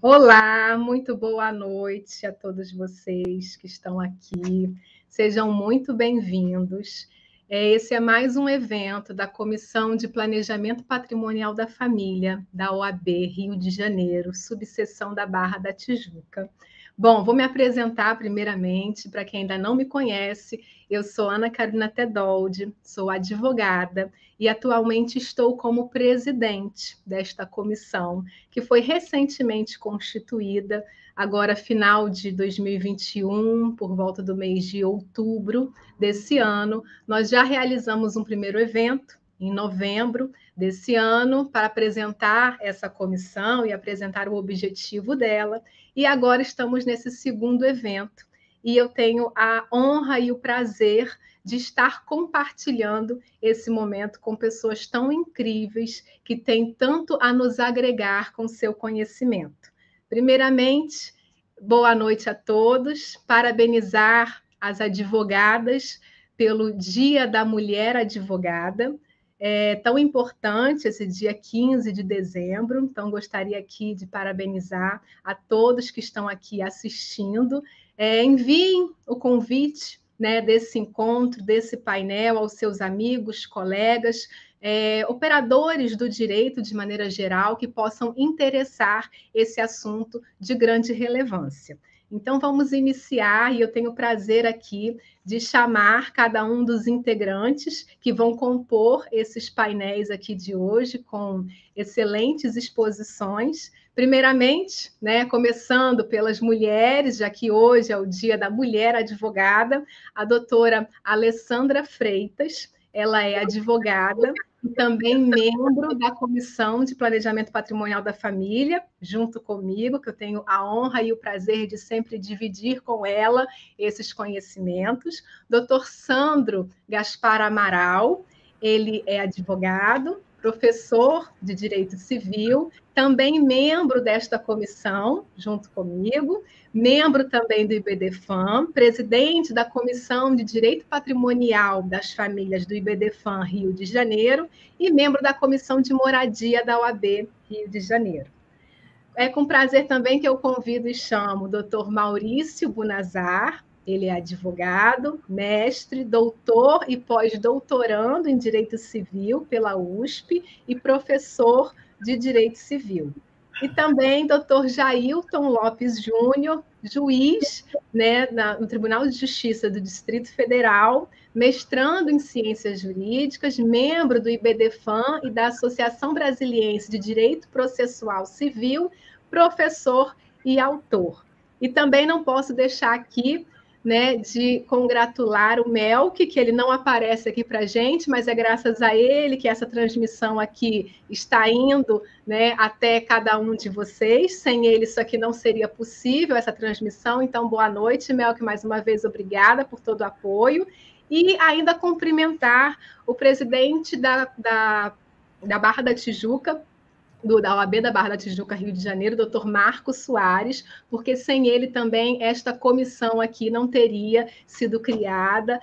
Olá, muito boa noite a todos vocês que estão aqui. Sejam muito bem-vindos. Esse é mais um evento da Comissão de Planejamento Patrimonial da Família, da OAB Rio de Janeiro, subseção da Barra da Tijuca. Bom, vou me apresentar primeiramente, para quem ainda não me conhece, eu sou Ana Carolina Tedoldi, sou advogada e atualmente estou como presidente desta comissão, que foi recentemente constituída, agora final de 2021, por volta do mês de outubro desse ano. Nós já realizamos um primeiro evento, em novembro desse ano, para apresentar essa comissão e apresentar o objetivo dela. E agora estamos nesse segundo evento. E eu tenho a honra e o prazer de estar compartilhando esse momento com pessoas tão incríveis que têm tanto a nos agregar com seu conhecimento. Primeiramente, boa noite a todos, parabenizar as advogadas pelo Dia da Mulher Advogada. É tão importante esse dia 15 de dezembro, então gostaria aqui de parabenizar a todos que estão aqui assistindo. Enviem o convite, né, desse encontro, desse painel aos seus amigos, colegas, operadores do direito de maneira geral que possam interessar esse assunto de grande relevância. Então, vamos iniciar, e eu tenho o prazer aqui de chamar cada um dos integrantes que vão compor esses painéis aqui de hoje, com excelentes exposições. Primeiramente, né, começando pelas mulheres, já que hoje é o Dia da Mulher Advogada, a doutora Alessandra Freitas, ela é advogada e também membro da Comissão de Planejamento Patrimonial da Família, junto comigo, que eu tenho a honra e o prazer de sempre dividir com ela esses conhecimentos. Dr. Sandro Gaspar Amaral, ele é advogado, professor de Direito Civil, também membro desta comissão, junto comigo, membro também do IBDFAM, presidente da Comissão de Direito Patrimonial das Famílias do IBDFAM Rio de Janeiro e membro da Comissão de Moradia da OAB Rio de Janeiro. É com prazer também que eu convido e chamo o Dr. Maurício Bunazar. Ele é advogado, mestre, doutor e pós-doutorando em Direito Civil pela USP e professor de Direito Civil. E também Dr. Jailton Lopes Júnior, juiz, né, no Tribunal de Justiça do Distrito Federal, mestrando em Ciências Jurídicas, membro do IBDFAM e da Associação Brasiliense de Direito Processual Civil, professor e autor. E também não posso deixar aqui, né, de congratular o Melk, que ele não aparece aqui para a gente, mas é graças a ele que essa transmissão aqui está indo, né, até cada um de vocês. Sem ele, isso aqui não seria possível, essa transmissão. Então, boa noite, Melk, mais uma vez, obrigada por todo o apoio. E ainda cumprimentar o presidente da Barra da Tijuca, da OAB da Barra da Tijuca, Rio de Janeiro, Dr. Marco Soares, porque sem ele também esta comissão aqui não teria sido criada.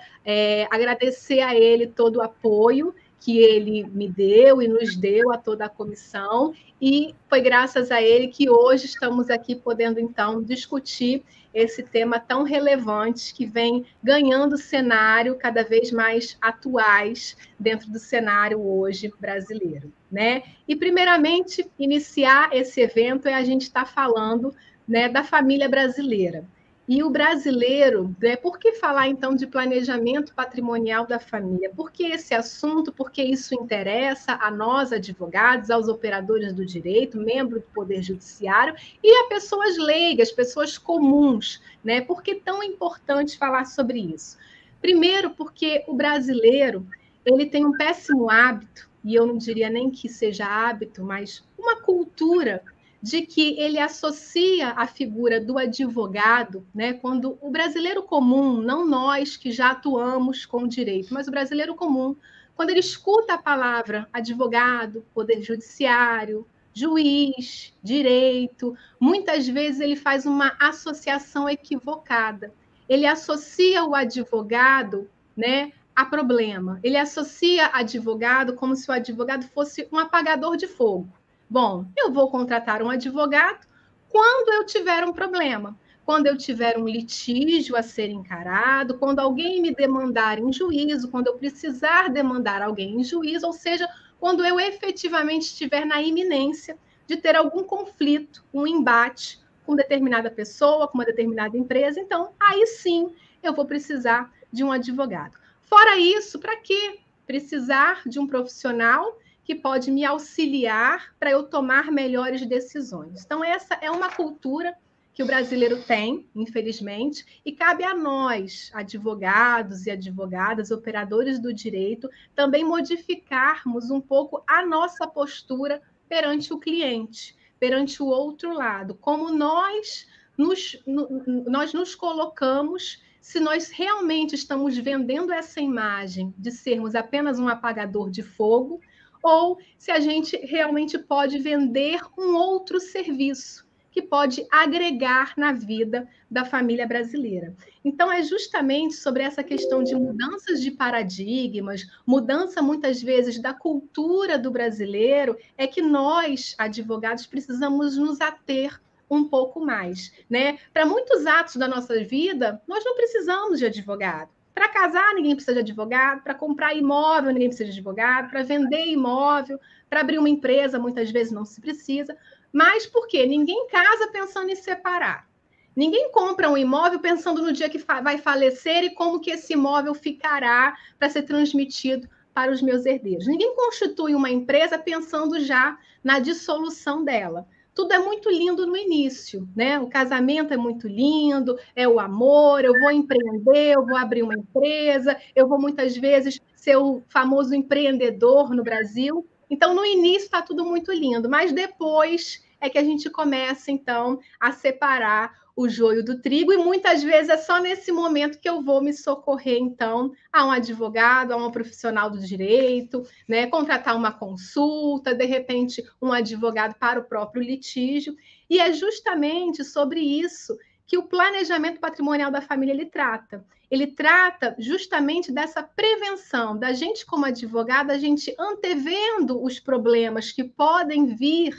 Agradecer a ele todo o apoio que ele me deu e nos deu a toda a comissão, e foi graças a ele que hoje estamos aqui podendo, então, discutir esse tema tão relevante que vem ganhando cenário cada vez mais atuais dentro do cenário hoje brasileiro, né? E, primeiramente, iniciar esse evento a gente está falando, né, da família brasileira. E o brasileiro, né, por que falar, então, de planejamento patrimonial da família? Por que esse assunto? Porque isso interessa a nós, advogados, aos operadores do direito, membros do Poder Judiciário e a pessoas leigas, pessoas comuns, né? Por que é tão importante falar sobre isso? Primeiro, porque o brasileiro ele tem um péssimo hábito, e eu não diria nem que seja hábito, mas uma cultura de que ele associa a figura do advogado, né, quando o brasileiro comum, não nós que já atuamos com o direito, mas o brasileiro comum, quando ele escuta a palavra advogado, poder judiciário, juiz, direito, muitas vezes ele faz uma associação equivocada. Ele associa o advogado, né, a problema. Ele associa advogado como se o advogado fosse um apagador de fogo. Bom, eu vou contratar um advogado quando eu tiver um problema, quando eu tiver um litígio a ser encarado, quando alguém me demandar em juízo, quando eu precisar demandar alguém em juízo, ou seja, quando eu efetivamente estiver na iminência de ter algum conflito, um embate com determinada pessoa, com uma determinada empresa, então aí sim eu vou precisar de um advogado. Fora isso, para que precisar de um profissional que pode me auxiliar para eu tomar melhores decisões? Então, essa é uma cultura que o brasileiro tem, infelizmente, e cabe a nós, advogados e advogadas, operadores do direito, também modificarmos um pouco a nossa postura perante o cliente, perante o outro lado, como nós nos colocamos, se nós realmente estamos vendendo essa imagem de sermos apenas um apagador de fogo, ou se a gente realmente pode vender um outro serviço que pode agregar na vida da família brasileira. Então, é justamente sobre essa questão de mudanças de paradigmas, mudança, muitas vezes, da cultura do brasileiro, é que nós, advogados, precisamos nos ater um pouco mais, né? Para muitos atos da nossa vida, nós não precisamos de advogado. Para casar, ninguém precisa de advogado. Para comprar imóvel, ninguém precisa de advogado. Para vender imóvel, para abrir uma empresa, muitas vezes não se precisa. Mas por quê? Ninguém casa pensando em separar. Ninguém compra um imóvel pensando no dia que vai falecer e como que esse imóvel ficará para ser transmitido para os meus herdeiros. Ninguém constitui uma empresa pensando já na dissolução dela. Tudo é muito lindo no início, né? O casamento é muito lindo, é o amor, eu vou empreender, eu vou abrir uma empresa, eu vou muitas vezes ser o famoso empreendedor no Brasil. Então, no início está tudo muito lindo, mas depois é que a gente começa, então, a separar o joio do trigo, e muitas vezes é só nesse momento que eu vou me socorrer, então, a um advogado, a um profissional do direito, né? Contratar uma consulta, de repente, um advogado para o próprio litígio. E é justamente sobre isso que o planejamento patrimonial da família ele trata. Ele trata justamente dessa prevenção, da gente, como advogada, a gente antevendo os problemas que podem vir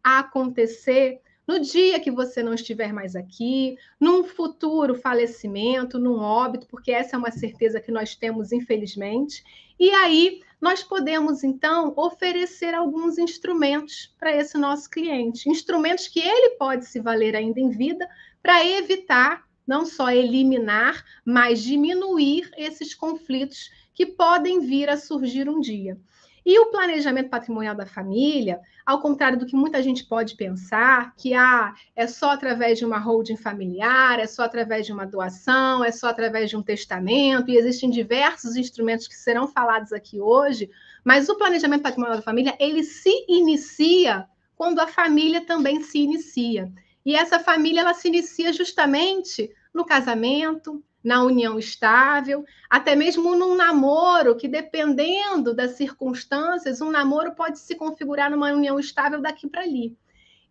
a acontecer no dia que você não estiver mais aqui, num futuro falecimento, num óbito, porque essa é uma certeza que nós temos, infelizmente. E aí nós podemos, então, oferecer alguns instrumentos para esse nosso cliente, instrumentos que ele pode se valer ainda em vida para evitar, não só eliminar, mas diminuir esses conflitos que podem vir a surgir um dia. E o planejamento patrimonial da família, ao contrário do que muita gente pode pensar, que é só através de uma holding familiar, é só através de uma doação, é só através de um testamento, e existem diversos instrumentos que serão falados aqui hoje, mas o planejamento patrimonial da família, ele se inicia quando a família também se inicia. E essa família, ela se inicia justamente no casamento, na união estável, até mesmo num namoro, que dependendo das circunstâncias, um namoro pode se configurar numa união estável daqui para ali.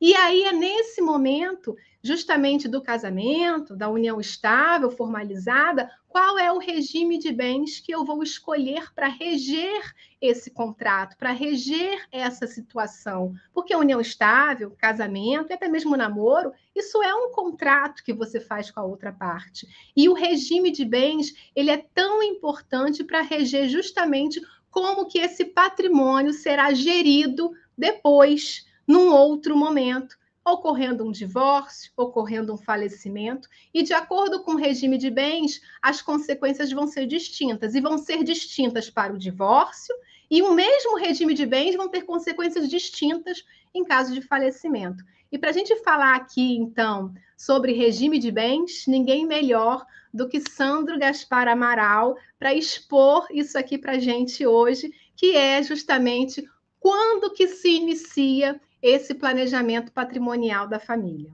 E aí é nesse momento, justamente do casamento, da união estável, formalizada, qual é o regime de bens que eu vou escolher para reger esse contrato, para reger essa situação. Porque a união estável, casamento e até mesmo namoro, isso é um contrato que você faz com a outra parte. E o regime de bens, ele é tão importante para reger justamente como que esse patrimônio será gerido depois, num outro momento, ocorrendo um divórcio, ocorrendo um falecimento, e de acordo com o regime de bens, as consequências vão ser distintas, e vão ser distintas para o divórcio, e o mesmo regime de bens vão ter consequências distintas em caso de falecimento. E para a gente falar aqui, então, sobre regime de bens, ninguém melhor do que Sandro Gaspar Amaral para expor isso aqui para a gente hoje, que é justamente quando que se inicia esse planejamento patrimonial da família.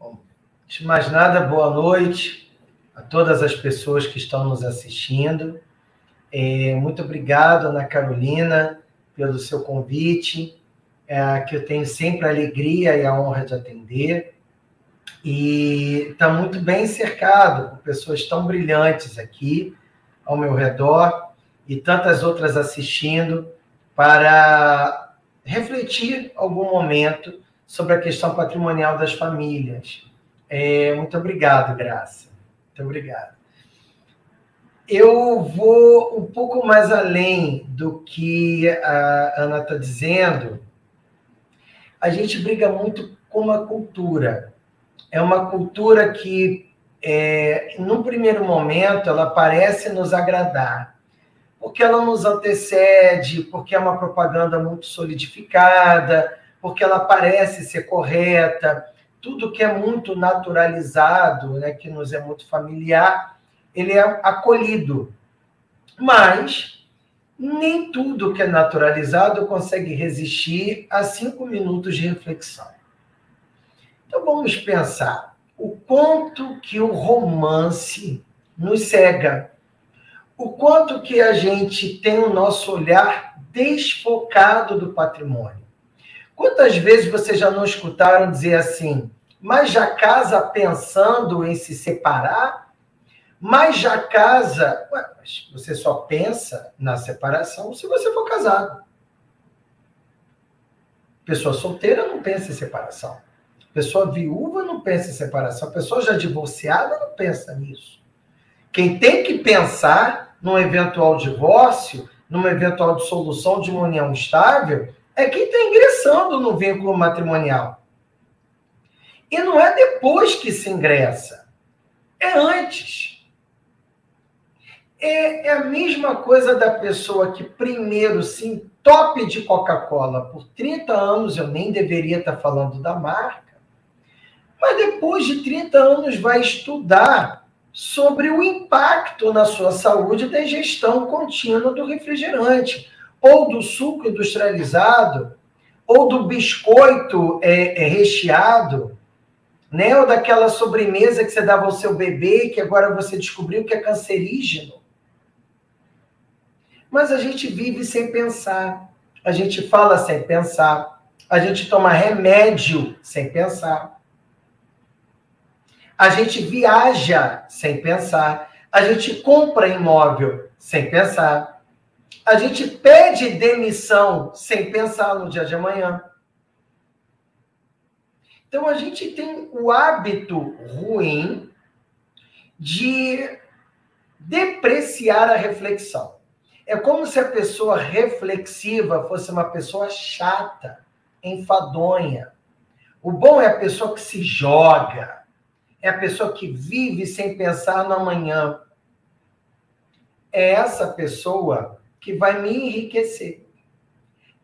Bom, antes de mais nada, boa noite a todas as pessoas que estão nos assistindo. Muito obrigado, Ana Carolina, pelo seu convite, que eu tenho sempre a alegria e a honra de atender. E está muito bem cercado por pessoas tão brilhantes aqui ao meu redor. e tantas outras assistindo para refletir algum momento sobre a questão patrimonial das famílias. Muito obrigado, Graça. Muito obrigado. Eu vou um pouco mais além do que a Ana está dizendo. A gente briga muito com uma cultura. É uma cultura que, num primeiro momento, ela parece nos agradar, porque ela nos antecede, porque é uma propaganda muito solidificada, porque ela parece ser correta. Tudo que é muito naturalizado, né, que nos é muito familiar, ele é acolhido. Mas nem tudo que é naturalizado consegue resistir a 5 minutos de reflexão. Então vamos pensar o quanto que o romance nos cega, o quanto que a gente tem o nosso olhar desfocado do patrimônio. Quantas vezes vocês já não escutaram dizer assim, mas já casa pensando em se separar? Mas já casa... Ué, mas você só pensa na separação se você for casado. Pessoa solteira não pensa em separação. Pessoa viúva não pensa em separação. Pessoa já divorciada não pensa nisso. Quem tem que pensar num eventual divórcio, numa eventual dissolução de uma união estável, é quem está ingressando no vínculo matrimonial. E não é depois que se ingressa. É antes. É a mesma coisa da pessoa que primeiro se entope de Coca-Cola por 30 anos, eu nem deveria estar falando da marca, mas depois de 30 anos vai estudar sobre o impacto na sua saúde da ingestão contínua do refrigerante, ou do suco industrializado, ou do biscoito recheado, né? Ou daquela sobremesa que você dava ao seu bebê, que agora você descobriu que é cancerígeno. Mas a gente vive sem pensar, a gente fala sem pensar, a gente toma remédio sem pensar, a gente viaja sem pensar, a gente compra imóvel sem pensar, a gente pede demissão sem pensar no dia de amanhã. Então, a gente tem o hábito ruim de depreciar a reflexão. É como se a pessoa reflexiva fosse uma pessoa chata, enfadonha. O bom é a pessoa que se joga, é a pessoa que vive sem pensar no amanhã. É essa pessoa que vai me enriquecer.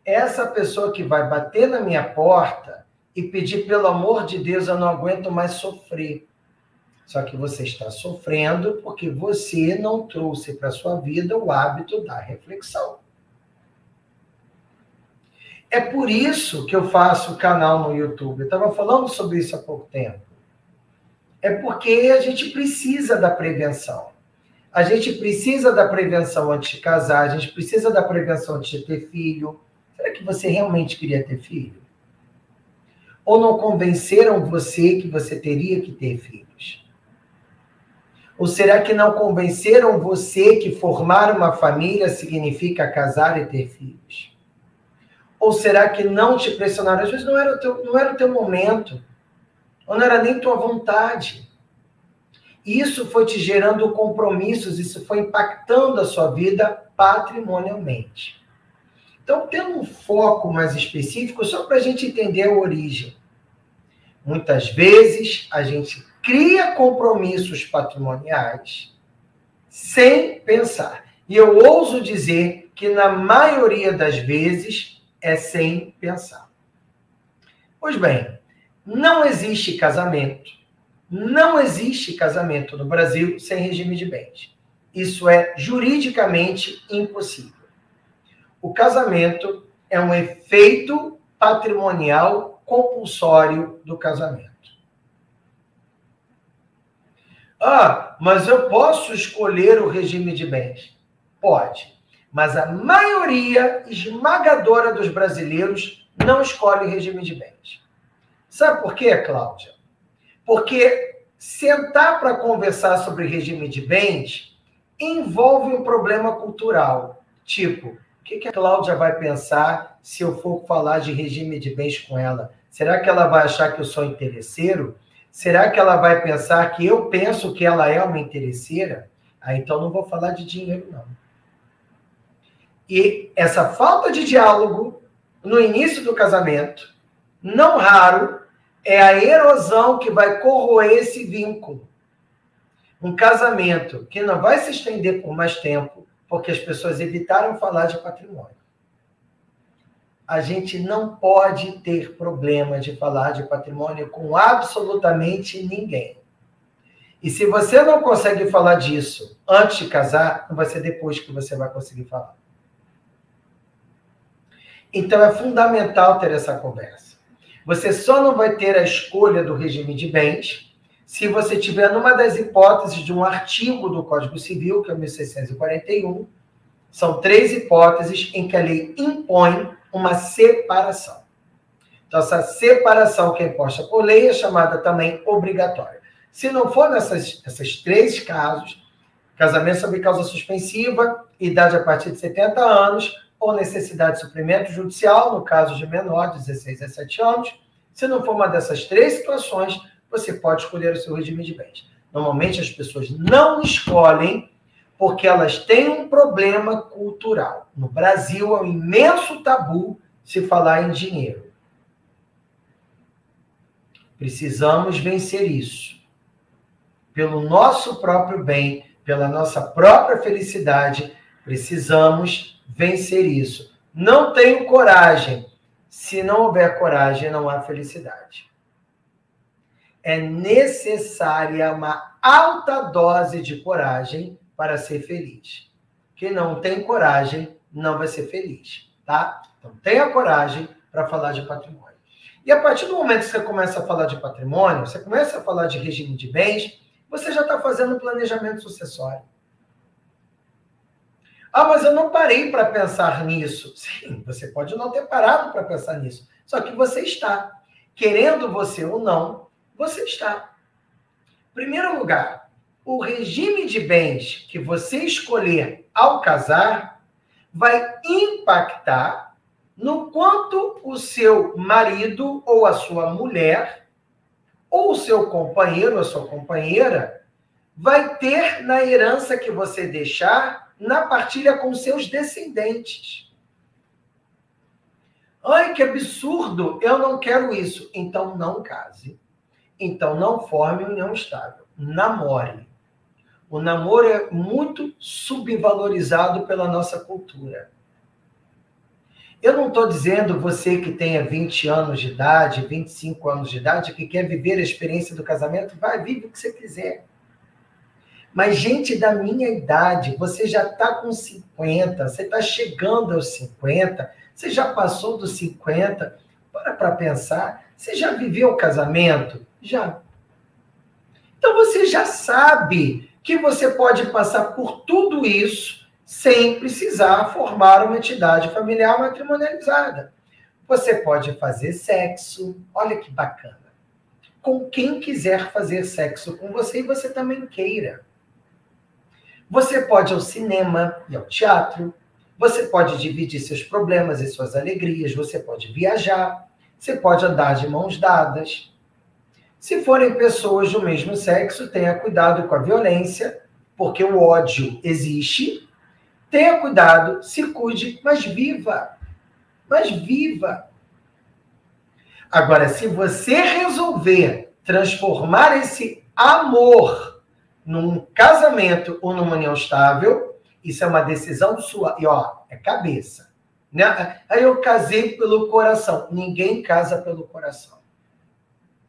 É essa pessoa que vai bater na minha porta e pedir, pelo amor de Deus, eu não aguento mais sofrer. Só que você está sofrendo porque você não trouxe para a sua vida o hábito da reflexão. É por isso que eu faço o canal no YouTube. Eu estava falando sobre isso há pouco tempo. É porque a gente precisa da prevenção. A gente precisa da prevenção antes de casar, a gente precisa da prevenção antes de ter filho. Será que você realmente queria ter filho? Ou não convenceram você que você teria que ter filhos? Ou será que não convenceram você que formar uma família significa casar e ter filhos? Ou será que não te pressionaram? Às vezes não era o teu momento, ou não era nem tua vontade. Isso foi te gerando compromissos, isso foi impactando a sua vida patrimonialmente. Então, tendo um foco mais específico, só para a gente entender a origem. Muitas vezes, a gente cria compromissos patrimoniais sem pensar. E eu ouso dizer que, na maioria das vezes, é sem pensar. Pois bem, não existe casamento no Brasil sem regime de bens. Isso é juridicamente impossível. O casamento é um efeito patrimonial compulsório do casamento. Ah, mas eu posso escolher o regime de bens? Pode. Mas a maioria esmagadora dos brasileiros não escolhe regime de bens. Sabe por quê, Cláudia? Porque sentar para conversar sobre regime de bens envolve um problema cultural. Tipo, o que a Cláudia vai pensar se eu for falar de regime de bens com ela? Será que ela vai achar que eu sou interesseiro? Será que ela vai pensar que eu penso que ela é uma interesseira? Ah, então não vou falar de dinheiro, não. E essa falta de diálogo no início do casamento, não raro, é a erosão que vai corroer esse vínculo. Um casamento que não vai se estender por mais tempo, porque as pessoas evitaram falar de patrimônio. A gente não pode ter problema de falar de patrimônio com absolutamente ninguém. E se você não consegue falar disso antes de casar, não vai ser depois que você vai conseguir falar. Então é fundamental ter essa conversa. Você só não vai ter a escolha do regime de bens se você tiver numa das hipóteses de um artigo do Código Civil, que é o 1641. São 3 hipóteses em que a lei impõe uma separação. Então, essa separação que é imposta por lei é chamada também obrigatória. Se não for nesses 3 casos, casamento sob causa suspensiva, idade a partir de 70 anos, ou necessidade de suprimento judicial, no caso de menor, 16 a 17 anos, se não for uma dessas 3 situações, você pode escolher o seu regime de bens. Normalmente as pessoas não escolhem porque elas têm um problema cultural. No Brasil é um imenso tabu se falar em dinheiro. Precisamos vencer isso. Pelo nosso próprio bem, pela nossa própria felicidade, precisamos vencer isso. Não tenho coragem. Se não houver coragem, não há felicidade. É necessária uma alta dose de coragem para ser feliz. Quem não tem coragem não vai ser feliz, tá? Então, tenha coragem para falar de patrimônio. E a partir do momento que você começa a falar de patrimônio, você começa a falar de regime de bens, você já está fazendo um planejamento sucessório. Ah, mas eu não parei para pensar nisso. Sim, você pode não ter parado para pensar nisso. Só que você está. Querendo você ou não, você está. Em primeiro lugar, o regime de bens que você escolher ao casar vai impactar no quanto o seu marido ou a sua mulher ou o seu companheiro ou a sua companheira vai ter na herança que você deixar na partilha com seus descendentes. Ai, que absurdo! Eu não quero isso. Então não case. Então não forme união estável. Namore. O namoro é muito subvalorizado pela nossa cultura. Eu não estou dizendo você que tenha 20 anos de idade, 25 anos de idade, que quer viver a experiência do casamento, vai, vive o que você quiser. Mas gente da minha idade, você já está com 50, você está chegando aos 50, você já passou dos 50, para pensar, você já viveu o casamento? Já. Então você já sabe que você pode passar por tudo isso sem precisar formar uma entidade familiar matrimonializada. Você pode fazer sexo, olha que bacana, com quem quiser fazer sexo com você e você também queira. Você pode ir ao cinema e ao teatro, você pode dividir seus problemas e suas alegrias, você pode viajar, você pode andar de mãos dadas. Se forem pessoas do mesmo sexo, tenha cuidado com a violência, porque o ódio existe. Tenha cuidado, se cuide, mas viva. Mas viva. Agora, se você resolver transformar esse amor num casamento ou numa união estável, isso é uma decisão sua. E, ó, é cabeça. Né? Aí eu casei pelo coração. Ninguém casa pelo coração.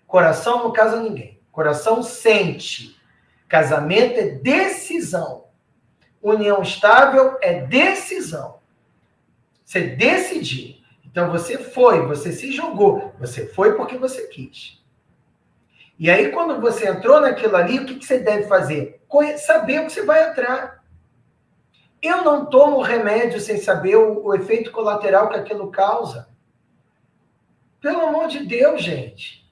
Coração não casa ninguém. Coração sente. Casamento é decisão. União estável é decisão. Você decidiu. Então você foi, você se jogou. Você foi porque você quis. E aí quando você entrou naquilo ali, o que você deve fazer? Saber o que você vai entrar. Eu não tomo remédio sem saber o efeito colateral que aquilo causa. Pelo amor de Deus, gente.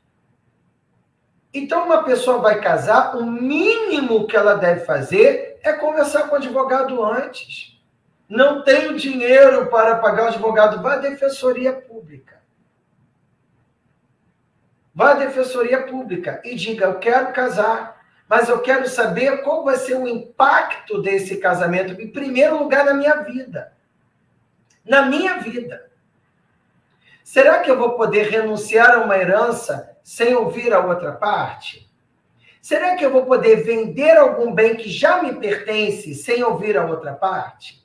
Então, uma pessoa vai casar, o mínimo que ela deve fazer é conversar com o advogado antes. Não tenho dinheiro para pagar o advogado, vá à defensoria pública. Vá à defensoria pública e diga, eu quero casar, mas eu quero saber qual vai ser o impacto desse casamento, em primeiro lugar, na minha vida. Na minha vida. Será que eu vou poder renunciar a uma herança sem ouvir a outra parte? Será que eu vou poder vender algum bem que já me pertence sem ouvir a outra parte?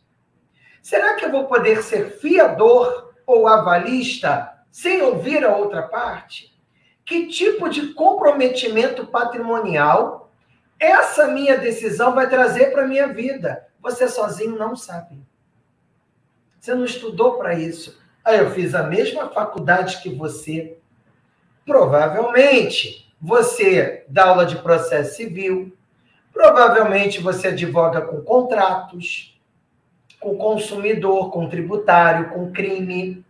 Será que eu vou poder ser fiador ou avalista sem ouvir a outra parte? Que tipo de comprometimento patrimonial essa minha decisão vai trazer para a minha vida? Você sozinho não sabe. Você não estudou para isso. Aí eu fiz a mesma faculdade que você. Provavelmente você dá aula de processo civil. Provavelmente você advoga com contratos, com consumidor, com tributário, com crime.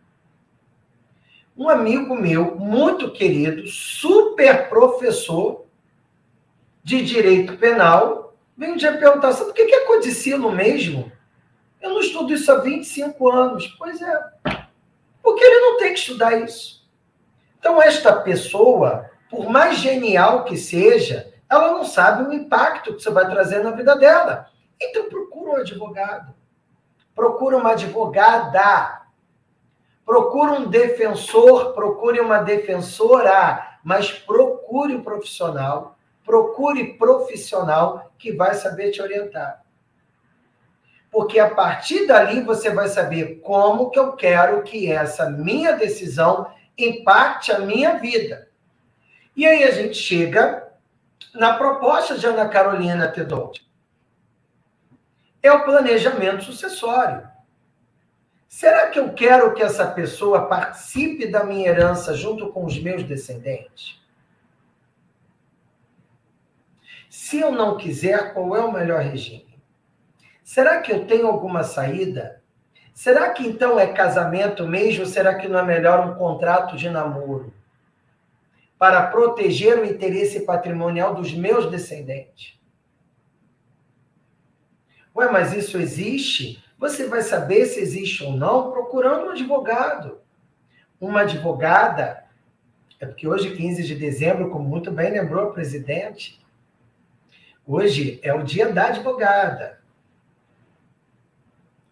Um amigo meu, muito querido, super professor de direito penal, veio um dia perguntar, sabe o que é codicilo mesmo? Eu não estudo isso há 25 anos. Pois é. Porque ele não tem que estudar isso. Então, esta pessoa, por mais genial que seja, ela não sabe o impacto que você vai trazer na vida dela. Então, procura um advogado. Procura uma advogada. Procura um defensor, procure uma defensora, mas procure um profissional, procure profissional que vai saber te orientar. Porque a partir dali você vai saber como que eu quero que essa minha decisão impacte a minha vida. E aí a gente chega na proposta de Ana Carolina Tedoldi. É o planejamento sucessório. Será que eu quero que essa pessoa participe da minha herança junto com os meus descendentes? Se eu não quiser, qual é o melhor regime? Será que eu tenho alguma saída? Será que então é casamento mesmo? Ou será que não é melhor um contrato de namoro? Para proteger o interesse patrimonial dos meus descendentes. Ué, mas isso existe? Você vai saber se existe ou não procurando um advogado. Uma advogada, é porque hoje, 15 de dezembro, como muito bem lembrou o presidente, hoje é o dia da advogada.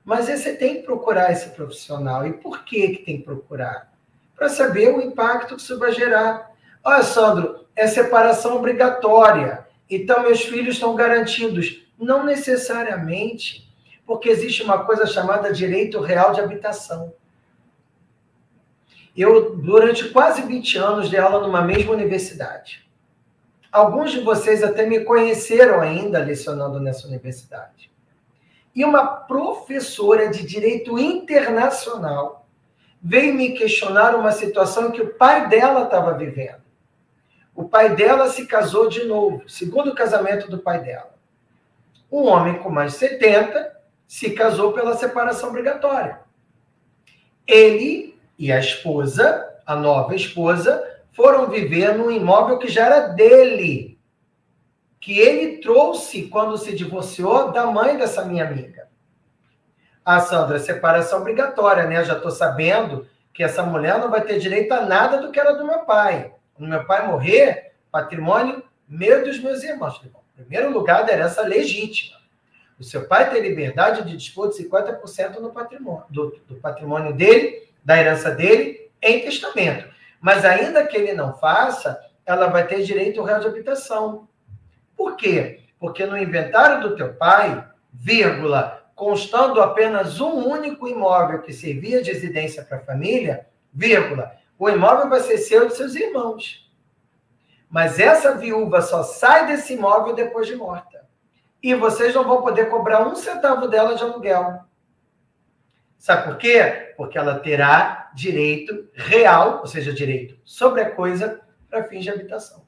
Mas você tem que procurar esse profissional. E por que tem que procurar? Para saber o impacto que isso vai gerar. Olha, Sandro, é separação obrigatória. Então, meus filhos estão garantidos. Não necessariamente, porque existe uma coisa chamada direito real de habitação. Eu, durante quase 20 anos, dei aula numa mesma universidade. Alguns de vocês até me conheceram ainda lecionando nessa universidade. E uma professora de direito internacional veio me questionar uma situação que o pai dela estava vivendo. O pai dela se casou de novo, segundo casamento do pai dela. Um homem com mais de 70 se casou pela separação obrigatória. Ele e a esposa, a nova esposa, foram viver num imóvel que já era dele, que ele trouxe quando se divorciou da mãe dessa minha amiga. Ah, Sandra, separação obrigatória, né? Eu já estou sabendo que essa mulher não vai ter direito a nada do que era do meu pai. Quando meu pai morrer, patrimônio meu e dos meus irmãos. Em primeiro lugar, da herança legítima. O seu pai tem liberdade de dispor de 50% no patrimônio, do patrimônio dele, da herança dele, em testamento. Mas ainda que ele não faça, ela vai ter direito ao real de habitação. Por quê? Porque no inventário do teu pai, vírgula, constando apenas um único imóvel que servia de residência para a família, vírgula, o imóvel vai ser seu e de seus irmãos. Mas essa viúva só sai desse imóvel depois de morta. E vocês não vão poder cobrar 1 centavo dela de aluguel. Sabe por quê? Porque ela terá direito real, ou seja, direito sobre a coisa, para fins de habitação.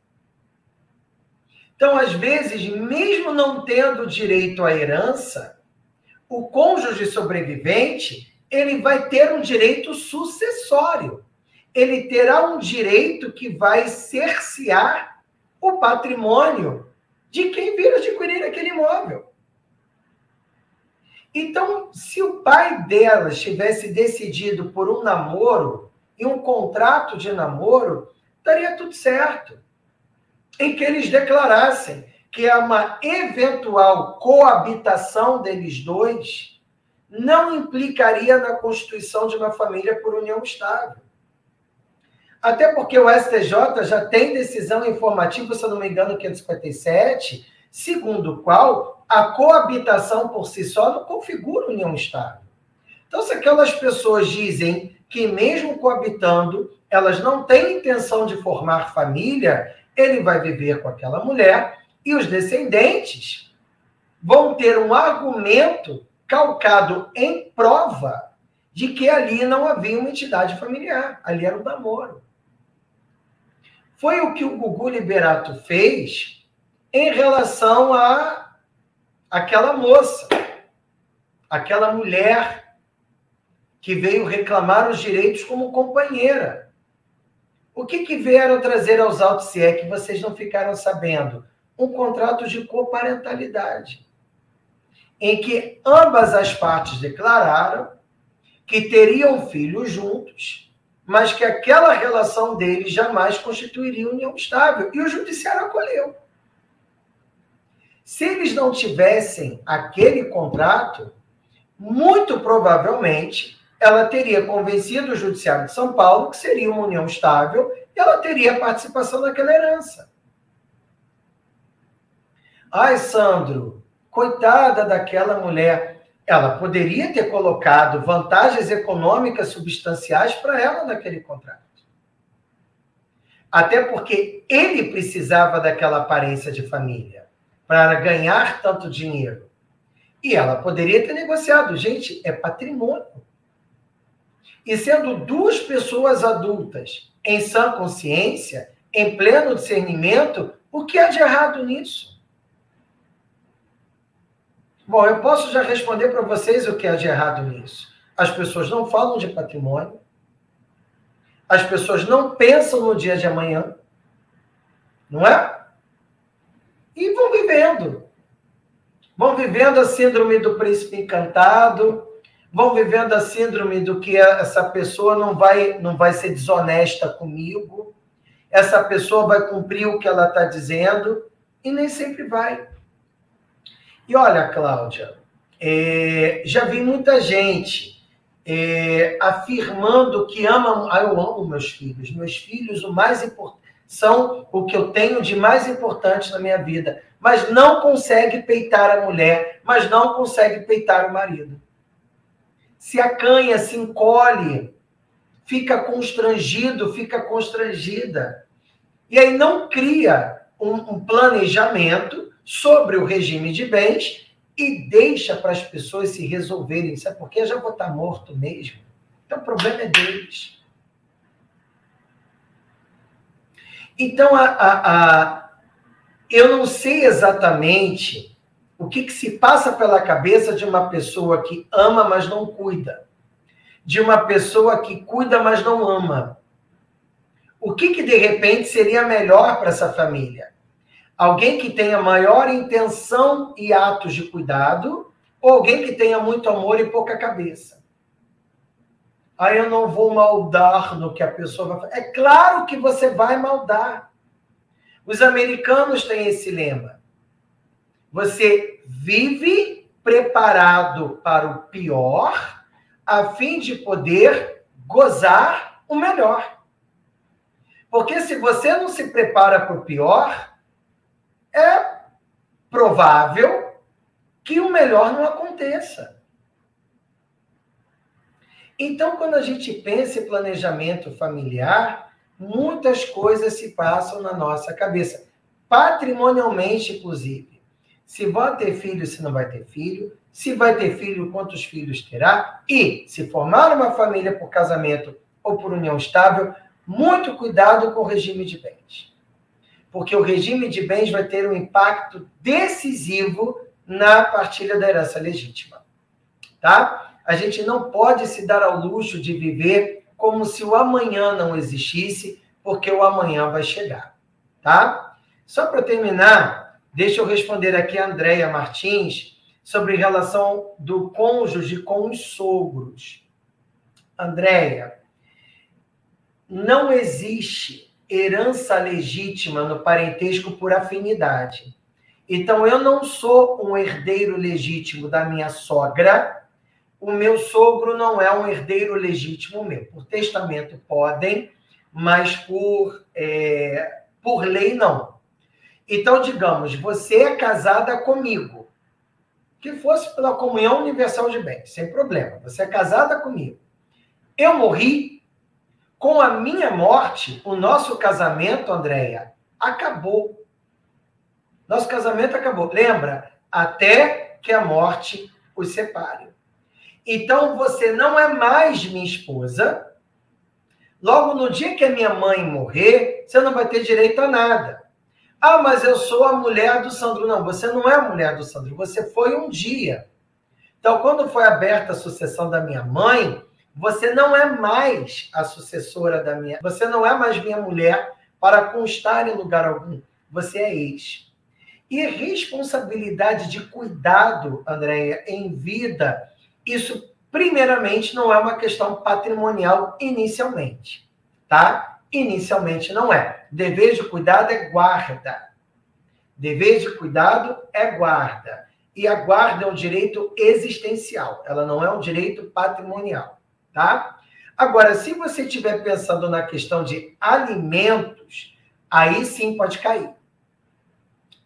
Então, às vezes, mesmo não tendo direito à herança, o cônjuge sobrevivente, ele vai ter um direito sucessório. Ele terá um direito que vai cercear o patrimônio de quem vir adquirir aquele imóvel. Então, se o pai delas tivesse decidido por um namoro e um contrato de namoro, daria tudo certo. Em que eles declarassem que uma eventual coabitação deles dois não implicaria na constituição de uma família por união estável. Até porque o STJ já tem decisão informativa, se eu não me engano, 557, segundo o qual a coabitação por si só não configura união estável. Então, se aquelas pessoas dizem que mesmo coabitando, elas não têm intenção de formar família, ele vai viver com aquela mulher e os descendentes vão ter um argumento calcado em prova de que ali não havia uma entidade familiar, ali era o namoro. Foi o que o Gugu Liberato fez em relação a aquela moça, aquela mulher que veio reclamar os direitos como companheira. O que vieram trazer aos autos, se é que vocês não ficaram sabendo? Um contrato de coparentalidade, em que ambas as partes declararam que teriam filhos juntos, mas que aquela relação deles jamais constituiria união estável. E o judiciário acolheu. Se eles não tivessem aquele contrato, muito provavelmente ela teria convencido o Judiciário de São Paulo que seria uma união estável e ela teria participação naquela herança. Ai, Sandro, coitada daquela mulher. Ela poderia ter colocado vantagens econômicas substanciais para ela naquele contrato. Até porque ele precisava daquela aparência de família para ganhar tanto dinheiro. E ela poderia ter negociado. Gente, é patrimônio. E sendo duas pessoas adultas, em sã consciência, em pleno discernimento, o que há de errado nisso? Bom, eu posso já responder para vocês o que há de errado nisso. As pessoas não falam de patrimônio. As pessoas não pensam no dia de amanhã. Não é? E vão vivendo. Vão vivendo a síndrome do príncipe encantado, vão vivendo a síndrome do que essa pessoa não vai ser desonesta comigo, essa pessoa vai cumprir o que ela está dizendo, e nem sempre vai. E olha, Cláudia, já vi muita gente afirmando que ama... eu amo meus filhos. Meus filhos, o mais importante, são o que eu tenho de mais importante na minha vida, mas não consegue peitar a mulher, mas não consegue peitar o marido. Se acanha, se encolhe, fica constrangido, fica constrangida. E aí não cria um planejamento sobre o regime de bens e deixa para as pessoas se resolverem. Sabe por quê? Eu já vou estar morto mesmo. Então o problema é deles. Então, eu não sei exatamente o que se passa pela cabeça de uma pessoa que ama, mas não cuida. De uma pessoa que cuida, mas não ama. O que de repente seria melhor para essa família? Alguém que tenha maior intenção e atos de cuidado, ou alguém que tenha muito amor e pouca cabeça? Aí eu não vou maldar no que a pessoa vai fazer. É claro que você vai maldar. Os americanos têm esse lema. Você vive preparado para o pior, a fim de poder gozar o melhor. Porque se você não se prepara para o pior, é provável que o melhor não aconteça. Então, quando a gente pensa em planejamento familiar, muitas coisas se passam na nossa cabeça, patrimonialmente, inclusive. Se vai ter filho, se não vai ter filho, se vai ter filho, quantos filhos terá, e se formar uma família por casamento ou por união estável, muito cuidado com o regime de bens. Porque o regime de bens vai ter um impacto decisivo na partilha da herança legítima. Tá? A gente não pode se dar ao luxo de viver como se o amanhã não existisse, porque o amanhã vai chegar, tá? Só para terminar, deixa eu responder aqui a Andréia Martins sobre relação do cônjuge com os sogros. Andréia, não existe herança legítima no parentesco por afinidade. Então, eu não sou um herdeiro legítimo da minha sogra, o meu sogro não é um herdeiro legítimo meu. Por testamento podem, mas por lei não. Então, digamos, você é casada comigo, que fosse pela comunhão universal de bens, sem problema, você é casada comigo. Eu morri, com a minha morte, o nosso casamento, Andréia, acabou. Nosso casamento acabou. Lembra? Até que a morte os separe. Então, você não é mais minha esposa. Logo, no dia que a minha mãe morrer, você não vai ter direito a nada. Ah, mas eu sou a mulher do Sandro. Não, você não é a mulher do Sandro. Você foi um dia. Então, quando foi aberta a sucessão da minha mãe, você não é mais a sucessora da minha... Você não é mais minha mulher para constar em lugar algum. Você é ex. E responsabilidade de cuidado, Andréia, em vida, isso, primeiramente, não é uma questão patrimonial inicialmente, tá? Inicialmente não é. Dever de cuidado é guarda. Dever de cuidado é guarda. E a guarda é um direito existencial, ela não é um direito patrimonial, tá? Agora, se você estiver pensando na questão de alimentos, aí sim pode cair.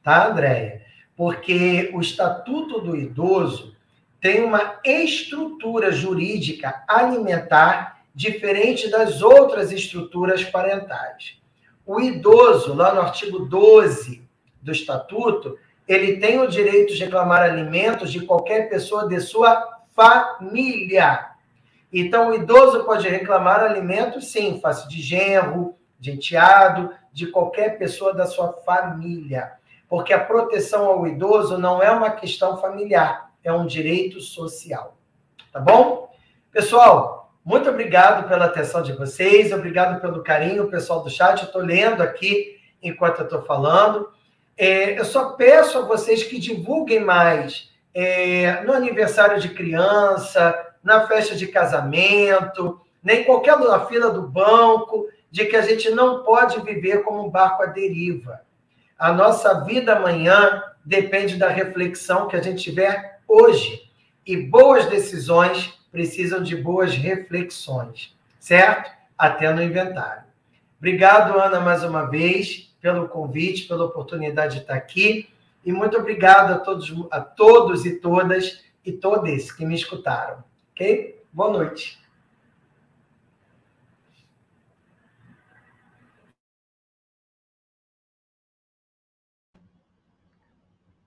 Tá, Andréia? Porque o Estatuto do Idoso tem uma estrutura jurídica alimentar diferente das outras estruturas parentais. O idoso, lá no artigo 12 do Estatuto, ele tem o direito de reclamar alimentos de qualquer pessoa de sua família. Então, o idoso pode reclamar alimentos, sim, face de genro, de enteado, de qualquer pessoa da sua família. Porque a proteção ao idoso não é uma questão familiar, é um direito social. Tá bom? Pessoal, muito obrigado pela atenção de vocês, obrigado pelo carinho, pessoal do chat. Eu estou lendo aqui enquanto eu estou falando. Eu só peço a vocês que divulguem mais no aniversário de criança, na festa de casamento, nem qualquer na fila do banco, de que a gente não pode viver como um barco à deriva. A nossa vida amanhã depende da reflexão que a gente tiver hoje. E boas decisões precisam de boas reflexões, certo? Até no inventário. Obrigado, Ana, mais uma vez, pelo convite, pela oportunidade de estar aqui. E muito obrigado a todos e todas e todes que me escutaram. Ok? Boa noite.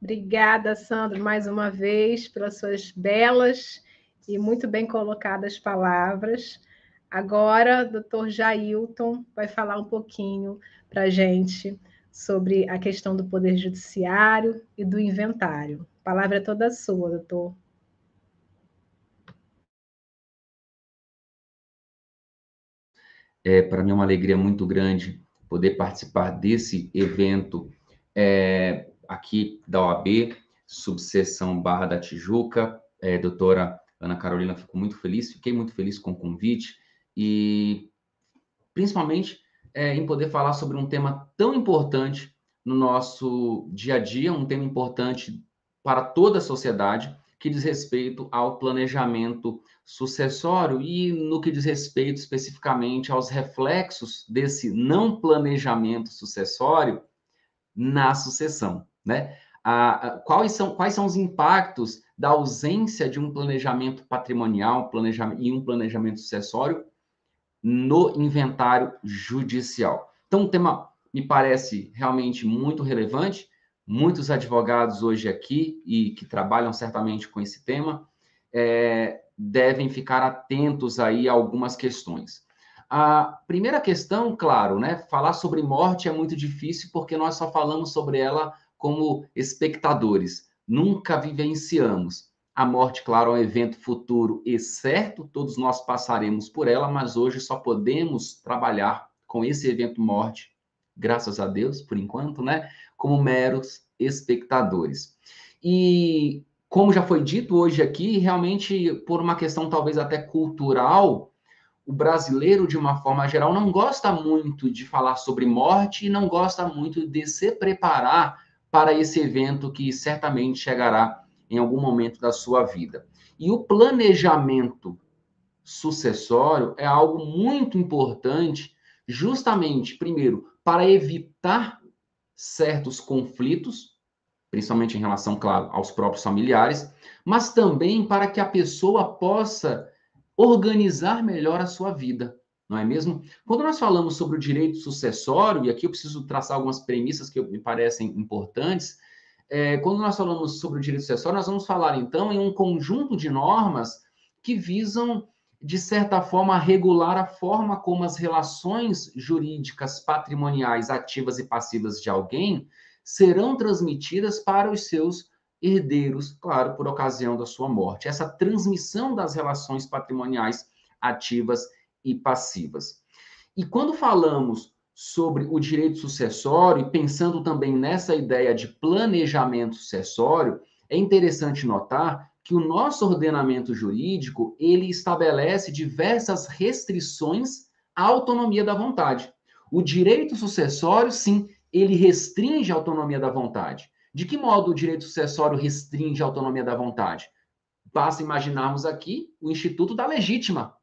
Obrigada, Sandro, mais uma vez, pelas suas belas e muito bem colocadas palavras. Agora, o doutor Jailton vai falar um pouquinho para a gente sobre a questão do Poder Judiciário e do inventário. A palavra é toda sua, doutor. Para mim é uma alegria muito grande poder participar desse evento aqui da OAB, subseção Barra da Tijuca. Doutora Ana Carolina, fiquei muito feliz com o convite e principalmente em poder falar sobre um tema tão importante no nosso dia a dia, um tema importante para toda a sociedade, que diz respeito ao planejamento sucessório e no que diz respeito especificamente aos reflexos desse não planejamento sucessório na sucessão, né? Quais são os impactos da ausência de um planejamento patrimonial e um planejamento sucessório no inventário judicial? Então, o tema me parece realmente muito relevante. Muitos advogados hoje aqui, e que trabalham certamente com esse tema, devem ficar atentos aí a algumas questões. A primeira questão, claro, né? Falar sobre morte é muito difícil porque nós só falamos sobre ela como espectadores, nunca vivenciamos. A morte, claro, é um evento futuro e certo, todos nós passaremos por ela, mas hoje só podemos trabalhar com esse evento morte graças a Deus, por enquanto, né? Como meros espectadores. E, como já foi dito hoje aqui, realmente, por uma questão talvez até cultural, o brasileiro, de uma forma geral, não gosta muito de falar sobre morte e não gosta muito de se preparar para esse evento que certamente chegará em algum momento da sua vida. E o planejamento sucessório é algo muito importante, justamente, primeiro, para evitar certos conflitos, principalmente em relação, claro, aos próprios familiares, mas também para que a pessoa possa organizar melhor a sua vida, não é mesmo? Quando nós falamos sobre o direito sucessório, e aqui eu preciso traçar algumas premissas que me parecem importantes, quando nós falamos sobre o direito sucessório, nós vamos falar, então, em um conjunto de normas que visam, de certa forma, regular a forma como as relações jurídicas, patrimoniais, ativas e passivas de alguém serão transmitidas para os seus herdeiros, claro, por ocasião da sua morte. Essa transmissão das relações patrimoniais ativas e passivas. E quando falamos sobre o direito sucessório, e pensando também nessa ideia de planejamento sucessório, é interessante notar que o nosso ordenamento jurídico, ele estabelece diversas restrições à autonomia da vontade. O direito sucessório, sim, ele restringe a autonomia da vontade. De que modo o direito sucessório restringe a autonomia da vontade? Basta imaginarmos aqui o Instituto da Legítima.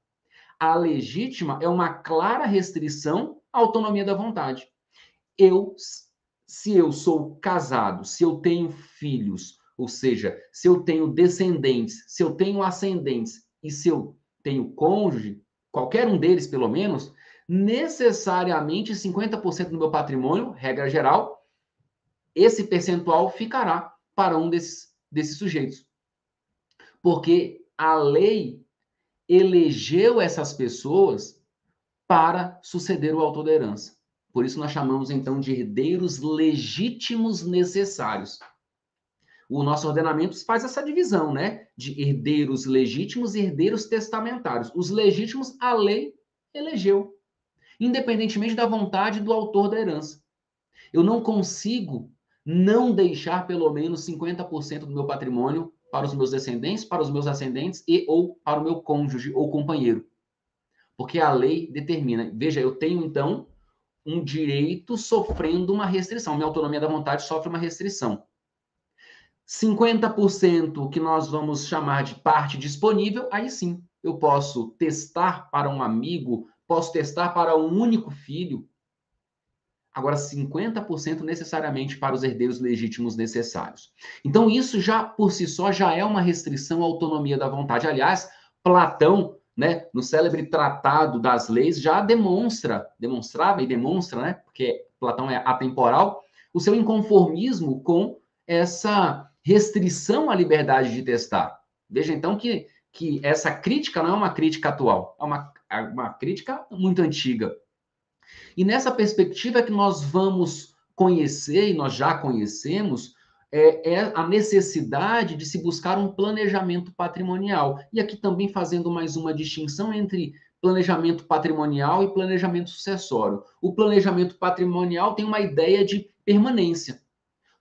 A legítima é uma clara restrição à autonomia da vontade. Se eu sou casado, se eu tenho filhos, ou seja, se eu tenho descendentes, se eu tenho ascendentes e se eu tenho cônjuge, qualquer um deles pelo menos, necessariamente 50% do meu patrimônio, regra geral, esse percentual ficará para um desses sujeitos. Porque a lei elegeu essas pessoas para suceder o autor da herança. Por isso nós chamamos então de herdeiros legítimos necessários. O nosso ordenamento faz essa divisão, né? De herdeiros legítimos e herdeiros testamentários. Os legítimos a lei elegeu, independentemente da vontade do autor da herança. Eu não consigo não deixar pelo menos 50% do meu patrimônio para os meus descendentes, para os meus ascendentes e ou para o meu cônjuge ou companheiro. Porque a lei determina. Veja, eu tenho então um direito sofrendo uma restrição. Minha autonomia da vontade sofre uma restrição. 50% que nós vamos chamar de parte disponível, aí sim, eu posso testar para um amigo, posso testar para um único filho. Agora, 50% necessariamente para os herdeiros legítimos necessários. Então, isso já, por si só, já é uma restrição à autonomia da vontade. Aliás, Platão, né, no célebre Tratado das Leis, já demonstrava e demonstra, né, porque Platão é atemporal, o seu inconformismo com essa restrição à liberdade de testar. Veja, então, que essa crítica não é uma crítica atual, é uma crítica muito antiga. E nessa perspectiva que nós vamos conhecer, e nós já conhecemos, é a necessidade de se buscar um planejamento patrimonial. E aqui também fazendo mais uma distinção entre planejamento patrimonial e planejamento sucessório. O planejamento patrimonial tem uma ideia de permanência.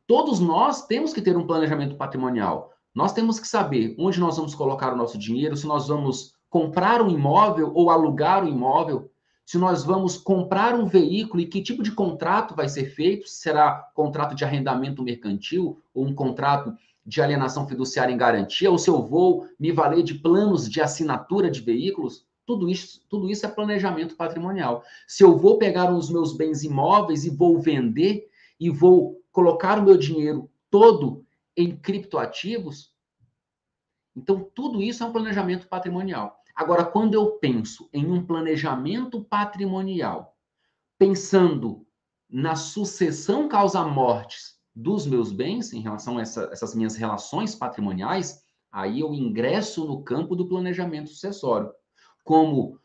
Todos nós temos que ter um planejamento patrimonial. Nós temos que saber onde nós vamos colocar o nosso dinheiro, se nós vamos comprar um imóvel ou alugar um imóvel, se nós vamos comprar um veículo e que tipo de contrato vai ser feito, será contrato de arrendamento mercantil ou um contrato de alienação fiduciária em garantia, ou se eu vou me valer de planos de assinatura de veículos, tudo isso é planejamento patrimonial. Se eu vou pegar os meus bens imóveis e vou vender e vou colocar o meu dinheiro todo em criptoativos, então tudo isso é um planejamento patrimonial. Agora, quando eu penso em um planejamento patrimonial, pensando na sucessão causa-mortes dos meus bens, em relação a essas minhas relações patrimoniais, aí eu ingresso no campo do planejamento sucessório, como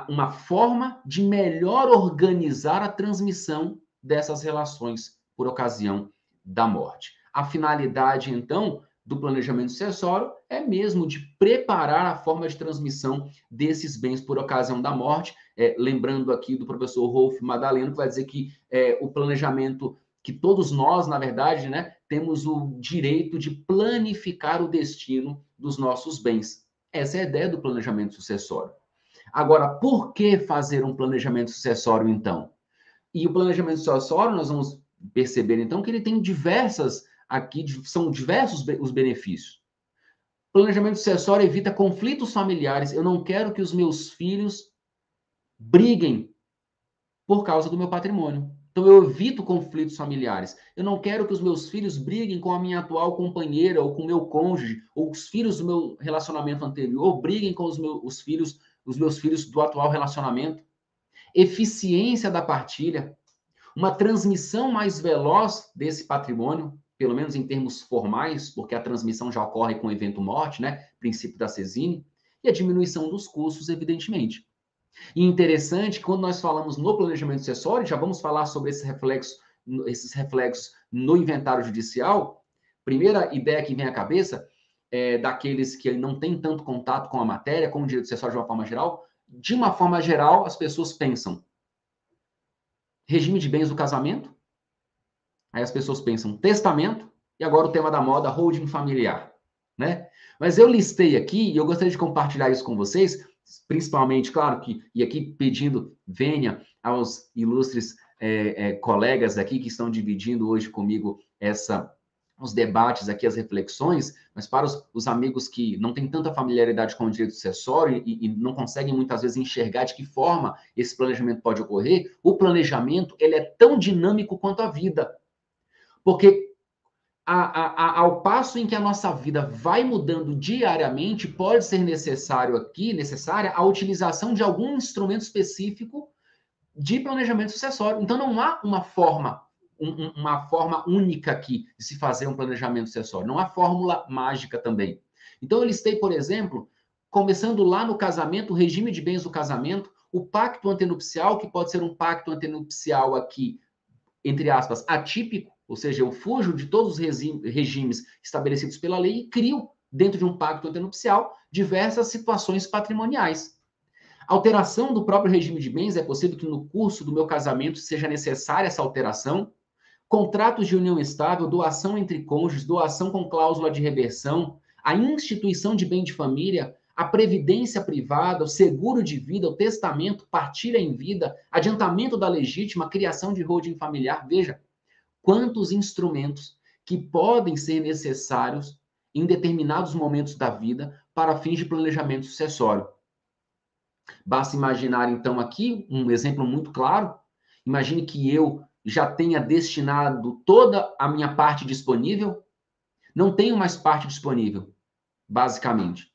uma forma de melhor organizar a transmissão dessas relações por ocasião da morte. A finalidade, então, do planejamento sucessório é mesmo de preparar a forma de transmissão desses bens por ocasião da morte. Lembrando aqui do professor Rolf Madaleno, que vai dizer que o planejamento, que todos nós, na verdade, né, temos o direito de planificar o destino dos nossos bens. Essa é a ideia do planejamento sucessório. Agora, por que fazer um planejamento sucessório, então? E o planejamento sucessório, nós vamos perceber, então, que ele tem são diversos os benefícios. Planejamento sucessório evita conflitos familiares. Eu não quero que os meus filhos briguem por causa do meu patrimônio. Então, eu evito conflitos familiares. Eu não quero que os meus filhos briguem com a minha atual companheira ou com o meu cônjuge, ou os filhos do meu relacionamento anterior briguem com os meus filhos do atual relacionamento. Eficiência da partilha. Uma transmissão mais veloz desse patrimônio, pelo menos em termos formais, porque a transmissão já ocorre com o evento morte, né? Princípio da Sezini, e a diminuição dos custos, evidentemente. E interessante que quando nós falamos no planejamento sucessório, já vamos falar sobre esses reflexos no inventário judicial. Primeira ideia que vem à cabeça é daqueles que não têm tanto contato com a matéria, com o direito sucessório de uma forma geral. De uma forma geral, as pessoas pensam regime de bens do casamento, aí as pessoas pensam testamento, e agora o tema da moda, holding familiar, né? Mas eu listei aqui, e eu gostaria de compartilhar isso com vocês, principalmente, claro, e aqui pedindo vênia aos ilustres colegas aqui que estão dividindo hoje comigo os debates aqui, as reflexões, mas para os amigos que não têm tanta familiaridade com o direito sucessório e não conseguem muitas vezes enxergar de que forma esse planejamento pode ocorrer, o planejamento ele é tão dinâmico quanto a vida. Porque ao passo em que a nossa vida vai mudando diariamente, pode ser necessária a utilização de algum instrumento específico de planejamento sucessório. Então, não há uma forma única aqui de se fazer um planejamento sucessório. Não há fórmula mágica também. Então, eu listei, por exemplo, começando lá no casamento, o regime de bens do casamento, o pacto antenupcial, que pode ser um pacto antenupcial aqui, entre aspas, atípico, ou seja, eu fujo de todos os regimes estabelecidos pela lei e crio, dentro de um pacto antenupcial, diversas situações patrimoniais. Alteração do próprio regime de bens, é possível que no curso do meu casamento seja necessária essa alteração. Contratos de união estável, doação entre cônjuges, doação com cláusula de reversão, a instituição de bem de família, a previdência privada, o seguro de vida, o testamento, partilha em vida, adiantamento da legítima, criação de holding familiar. Veja, quantos instrumentos que podem ser necessários em determinados momentos da vida para fins de planejamento sucessório. Basta imaginar, então, aqui um exemplo muito claro. Imagine que eu já tenha destinado toda a minha parte disponível. Não tenho mais parte disponível, basicamente.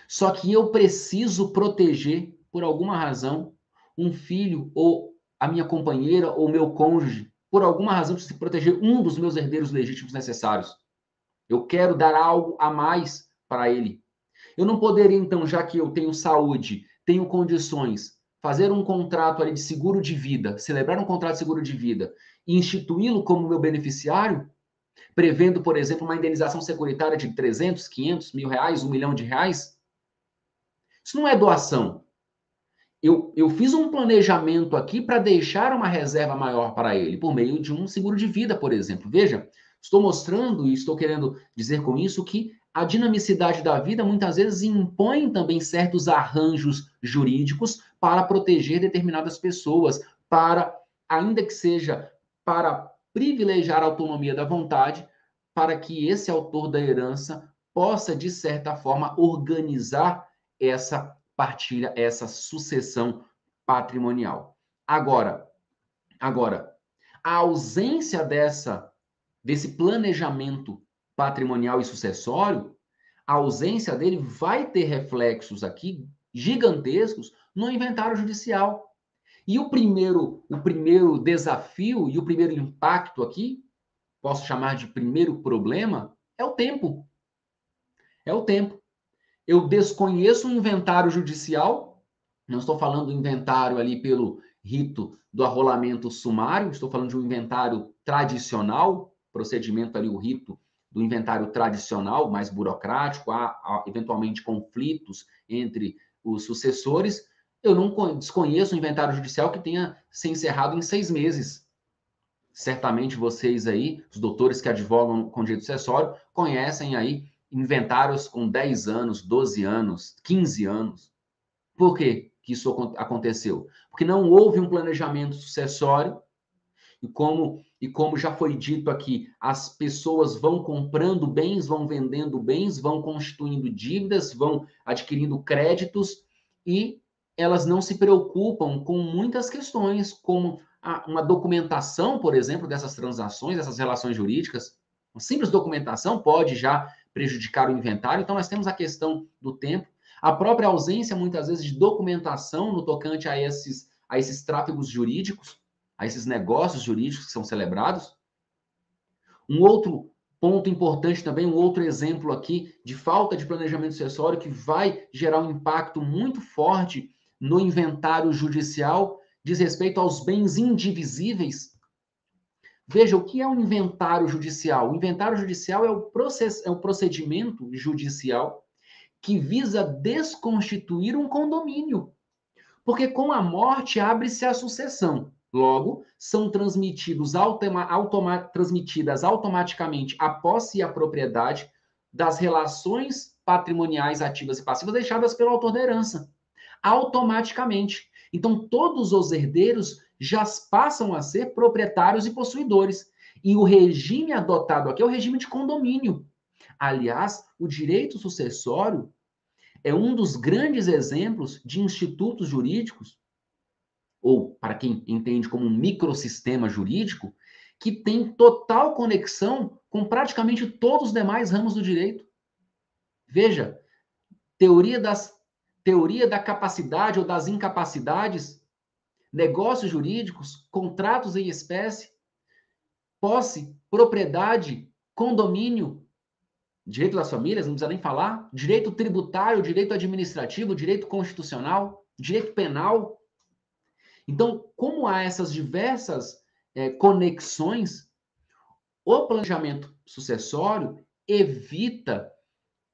Só que eu preciso proteger, por alguma razão, um filho ou a minha companheira ou meu cônjuge. Por alguma razão, preciso proteger um dos meus herdeiros legítimos necessários. Eu quero dar algo a mais para ele. Eu não poderia, então, já que eu tenho saúde, tenho condições, fazer um contrato ali de seguro de vida, celebrar um contrato de seguro de vida e instituí-lo como meu beneficiário, prevendo, por exemplo, uma indenização securitária de 300, 500 mil reais, R$1 milhão. Isso não é doação. Eu fiz um planejamento aqui para deixar uma reserva maior para ele, por meio de um seguro de vida, por exemplo. Veja, estou mostrando e estou querendo dizer com isso que a dinamicidade da vida muitas vezes impõe também certos arranjos jurídicos para proteger determinadas pessoas, ainda que seja para privilegiar a autonomia da vontade, para que esse autor da herança possa, de certa forma, organizar essa partilha, essa sucessão patrimonial. Agora, a ausência desse planejamento patrimonial e sucessório, a ausência dele vai ter reflexos aqui gigantescos no inventário judicial. E o primeiro desafio e o primeiro impacto aqui, posso chamar de primeiro problema, é o tempo. É o tempo. Eu desconheço o inventário judicial, não estou falando do inventário ali pelo rito do arrolamento sumário, estou falando de um inventário tradicional, procedimento ali, o rito do inventário tradicional, mais burocrático, há eventualmente conflitos entre os sucessores. Eu não desconheço um inventário judicial que tenha se encerrado em 6 meses. Certamente vocês aí, os doutores que advogam com direito sucessório, conhecem aí inventários com 10 anos, 12 anos, 15 anos. Por quê que isso aconteceu? Porque não houve um planejamento sucessório e como já foi dito aqui, as pessoas vão comprando bens, vão vendendo bens, vão constituindo dívidas, vão adquirindo créditos e elas não se preocupam com muitas questões, como uma documentação, por exemplo, dessas transações, dessas relações jurídicas. Uma simples documentação pode já prejudicar o inventário. Então, nós temos a questão do tempo, a própria ausência, muitas vezes, de documentação no tocante a esses tráfegos jurídicos, a esses negócios jurídicos que são celebrados. Um outro ponto importante também, um outro exemplo aqui de falta de planejamento sucessório que vai gerar um impacto muito forte no inventário judicial, diz respeito aos bens indivisíveis. Veja, o que é um inventário judicial? O inventário judicial é o procedimento judicial que visa desconstituir um condomínio. Porque com a morte abre-se a sucessão. Logo, são transmitidas automaticamente a posse e a propriedade das relações patrimoniais ativas e passivas deixadas pelo autor da herança. Automaticamente. Então, todos os herdeiros já passam a ser proprietários e possuidores. E o regime adotado aqui é o regime de condomínio. Aliás, o direito sucessório é um dos grandes exemplos de institutos jurídicos, ou para quem entende como um microsistema jurídico, que tem total conexão com praticamente todos os demais ramos do direito. Veja, teoria da capacidade ou das incapacidades, negócios jurídicos, contratos em espécie, posse, propriedade, condomínio, direito das famílias, não precisa nem falar, direito tributário, direito administrativo, direito constitucional, direito penal. Então, como há essas diversas conexões, o planejamento sucessório evita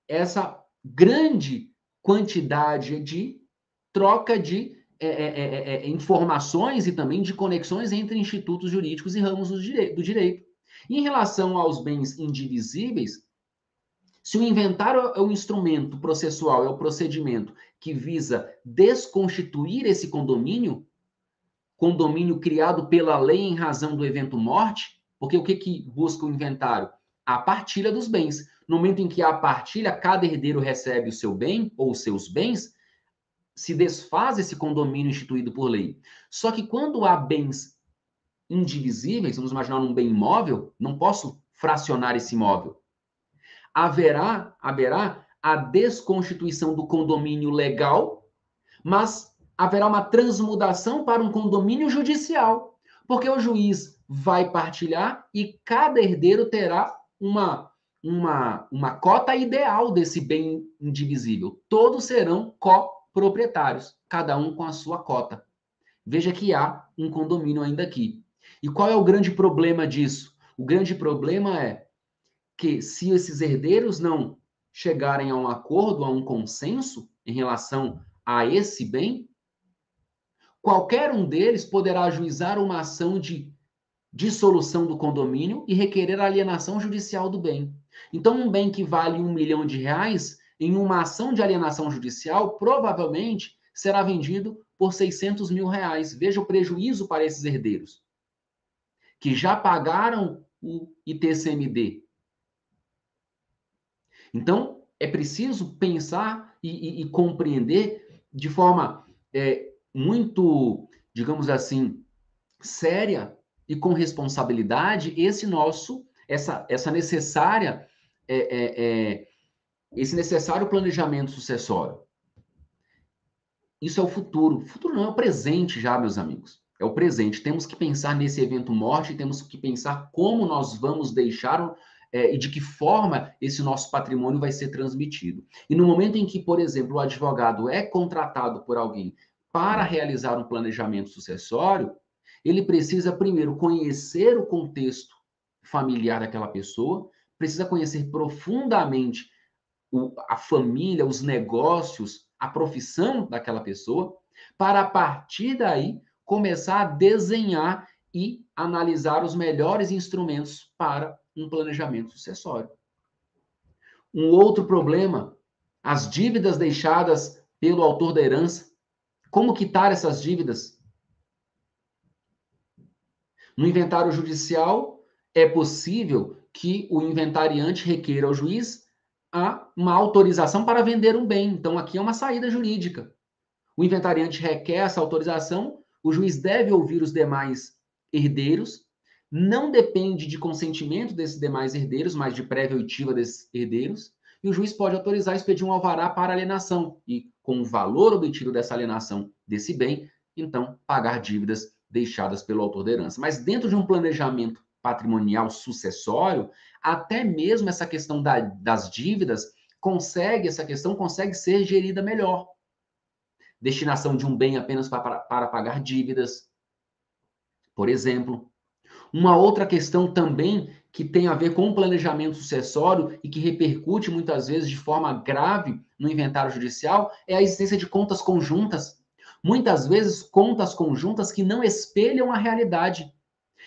essa grande quantidade de troca de informações e também de conexões entre institutos jurídicos e ramos do direito. Em relação aos bens indivisíveis, se o inventário é o instrumento processual, é o procedimento que visa desconstituir esse condomínio criado pela lei em razão do evento morte, porque o que busca o inventário? A partilha dos bens. No momento em que há a partilha, cada herdeiro recebe o seu bem ou os seus bens, se desfaz esse condomínio instituído por lei. Só que quando há bens indivisíveis, vamos imaginar um bem imóvel, não posso fracionar esse imóvel. Haverá a desconstituição do condomínio legal, mas haverá uma transmudação para um condomínio judicial, porque o juiz vai partilhar e cada herdeiro terá uma cota ideal desse bem indivisível. Todos serão coproprietários, cada um com a sua cota. Veja que há um condomínio ainda aqui. E qual é o grande problema disso? O grande problema é que se esses herdeiros não chegarem a um acordo, a um consenso em relação a esse bem, qualquer um deles poderá ajuizar uma ação de dissolução do condomínio e requerer a alienação judicial do bem. Então, um bem que vale R$1 milhão, em uma ação de alienação judicial, provavelmente será vendido por R$600 mil. Veja o prejuízo para esses herdeiros, que já pagaram o ITCMD. Então, é preciso pensar e compreender de forma muito, digamos assim, séria e com responsabilidade esse necessário planejamento sucessório. Isso é o futuro. O futuro não é o presente já, meus amigos. É o presente. Temos que pensar nesse evento morte, temos que pensar como nós vamos deixar e de que forma esse nosso patrimônio vai ser transmitido. E no momento em que, por exemplo, o advogado é contratado por alguém para realizar um planejamento sucessório, ele precisa primeiro conhecer o contexto familiar daquela pessoa, precisa conhecer profundamente a família, os negócios, a profissão daquela pessoa, para a partir daí começar a desenhar e analisar os melhores instrumentos para um planejamento sucessório. Um outro problema, as dívidas deixadas pelo autor da herança. Como quitar essas dívidas? No inventário judicial, é possível que o inventariante requeira ao juiz uma autorização para vender um bem. Então, aqui é uma saída jurídica. O inventariante requer essa autorização, o juiz deve ouvir os demais herdeiros, não depende de consentimento desses demais herdeiros, mas de prévia oitiva desses herdeiros, e o juiz pode autorizar e expedir um alvará para alienação, e com o valor obtido dessa alienação desse bem, então, pagar dívidas deixadas pelo autor da herança. Mas dentro de um planejamento patrimonial sucessório, até mesmo essa questão das dívidas essa questão consegue ser gerida melhor. Destinação de um bem apenas para pagar dívidas, por exemplo. Uma outra questão também que tem a ver com o planejamento sucessório e que repercute muitas vezes de forma grave no inventário judicial é a existência de contas conjuntas. Muitas vezes, contas conjuntas que não espelham a realidade.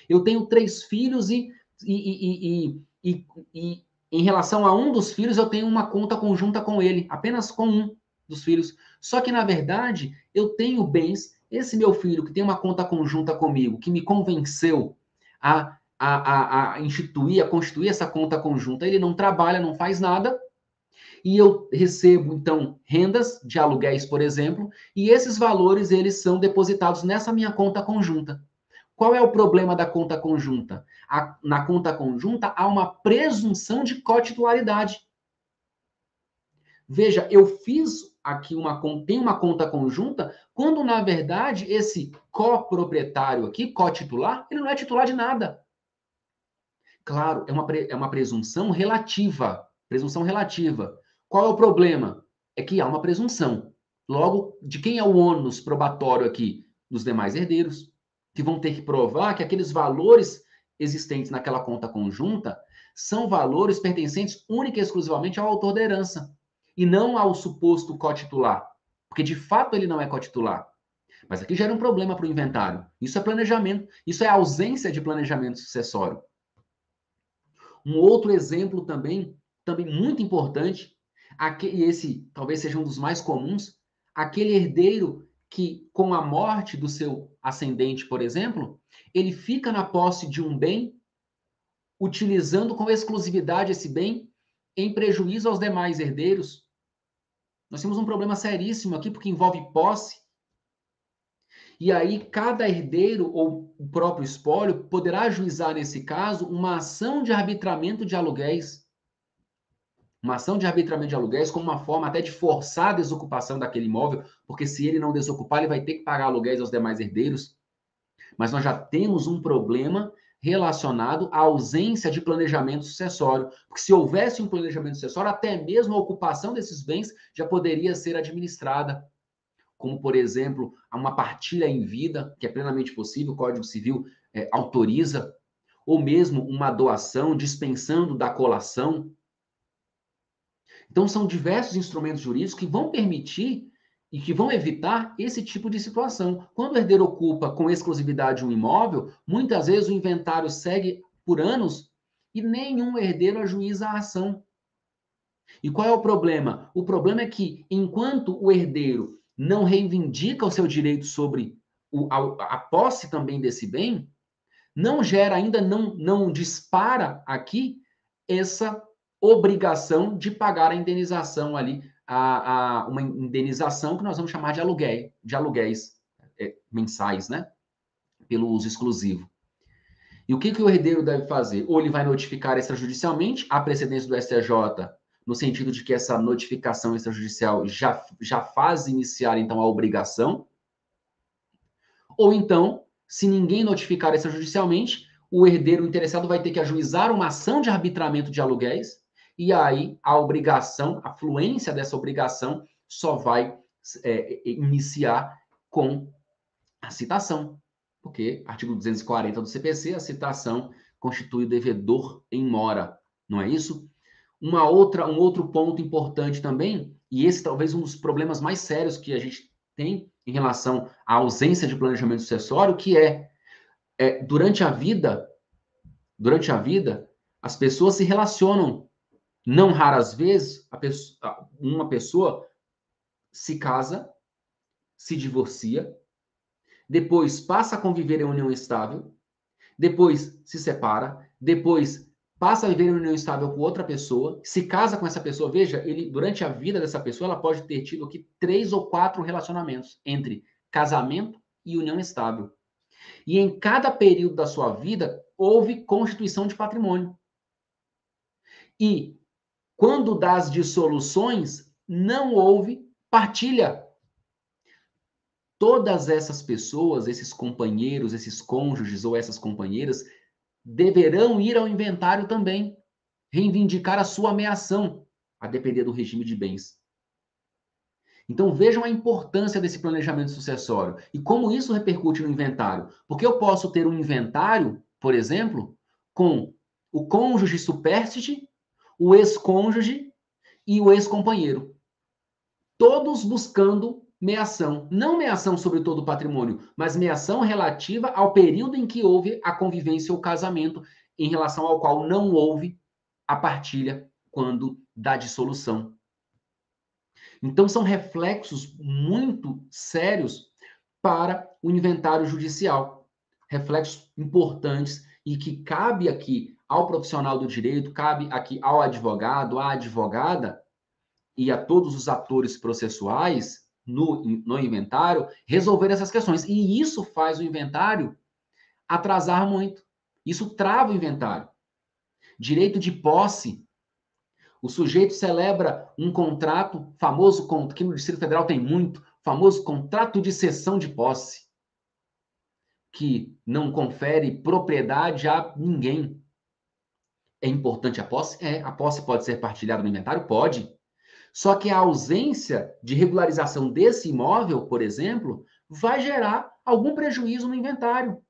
Eu tenho 3 filhos e em relação a um dos filhos, eu tenho uma conta conjunta com ele, apenas com um dos filhos. Só que, na verdade, eu tenho bens. Esse meu filho, que tem uma conta conjunta comigo, que me convenceu a instituir, a constituir essa conta conjunta, ele não trabalha, não faz nada, e eu recebo, então, rendas de aluguéis, por exemplo, e esses valores, eles são depositados nessa minha conta conjunta. Qual é o problema da conta conjunta? Na conta conjunta, há uma presunção de cotitularidade. Veja, eu fiz aqui tem uma conta conjunta, quando, na verdade, esse coproprietário aqui, cotitular, ele não é titular de nada. Claro, é uma presunção relativa. Presunção relativa. Qual é o problema? É que há uma presunção. Logo, de quem é o ônus probatório aqui? Dos demais herdeiros, que vão ter que provar que aqueles valores existentes naquela conta conjunta são valores pertencentes única e exclusivamente ao autor da herança, e não ao suposto cotitular, porque de fato ele não é cotitular. Mas aqui gera um problema para o inventário. Isso é planejamento, isso é ausência de planejamento sucessório. Um outro exemplo também muito importante, e esse talvez seja um dos mais comuns, aquele herdeiro que, com a morte do seu ascendente, por exemplo, ele fica na posse de um bem, utilizando com exclusividade esse bem, em prejuízo aos demais herdeiros. Nós temos um problema seríssimo aqui, porque envolve posse. E aí, cada herdeiro ou o próprio espólio poderá ajuizar, nesse caso, uma ação de arbitramento de aluguéis. Uma ação de arbitramento de aluguéis como uma forma até de forçar a desocupação daquele imóvel, porque se ele não desocupar, ele vai ter que pagar aluguéis aos demais herdeiros. Mas nós já temos um problema relacionado à ausência de planejamento sucessório. Porque se houvesse um planejamento sucessório, até mesmo a ocupação desses bens já poderia ser administrada. Como, por exemplo, uma partilha em vida, que é plenamente possível, o Código Civil autoriza, ou mesmo uma doação, dispensando da colação. Então, são diversos instrumentos jurídicos que vão permitir e que vão evitar esse tipo de situação. Quando o herdeiro ocupa com exclusividade um imóvel, muitas vezes o inventário segue por anos e nenhum herdeiro ajuiza a ação. E qual é o problema? O problema é que, enquanto o herdeiro não reivindica o seu direito sobre a posse também desse bem, não gera ainda, não dispara aqui essa obrigação de pagar a indenização ali, uma indenização que nós vamos chamar de aluguéis mensais, né? Pelo uso exclusivo. E o que o herdeiro deve fazer? Ou ele vai notificar extrajudicialmente a precedência do STJ, no sentido de que essa notificação extrajudicial já faz iniciar, então, a obrigação. Ou então, se ninguém notificar extrajudicialmente, o herdeiro interessado vai ter que ajuizar uma ação de arbitramento de aluguéis, e aí a obrigação, a fluência dessa obrigação só vai iniciar com a citação. Porque, artigo 240 do CPC, a citação constitui o devedor em mora. não é isso? Um outro ponto importante também, e esse talvez um dos problemas mais sérios que a gente tem em relação à ausência de planejamento sucessório, que durante a vida, as pessoas se relacionam. Não raras vezes, uma pessoa se casa, se divorcia, depois passa a conviver em união estável, depois se separa, depois passa a viver em união estável com outra pessoa, se casa com essa pessoa. Veja, durante a vida dessa pessoa, ela pode ter tido aqui 3 ou 4 relacionamentos entre casamento e união estável. E em cada período da sua vida, houve constituição de patrimônio. E quando das dissoluções, não houve partilha. Todas essas pessoas, esses companheiros, esses cônjuges ou essas companheiras, deverão ir ao inventário também, reivindicar a sua ameação, a depender do regime de bens. Então vejam a importância desse planejamento sucessório e como isso repercute no inventário. Porque eu posso ter um inventário, por exemplo, com o cônjuge supérstite, o ex-cônjuge e o ex-companheiro. Todos buscando meação. Não meação sobre todo o patrimônio, mas meação relativa ao período em que houve a convivência ou casamento, em relação ao qual não houve a partilha quando da dissolução. Então, são reflexos muito sérios para o inventário judicial. Reflexos importantes e que cabe aqui ao profissional do direito, cabe aqui ao advogado, à advogada e a todos os atores processuais no inventário resolver essas questões. E isso faz o inventário atrasar muito. Isso trava o inventário. Direito de posse. O sujeito celebra um contrato, famoso, que no Distrito Federal tem muito, famoso contrato de cessão de posse, que não confere propriedade a ninguém. É importante a posse? A posse pode ser partilhada no inventário? Pode. Só que a ausência de regularização desse imóvel, por exemplo, vai gerar algum prejuízo no inventário.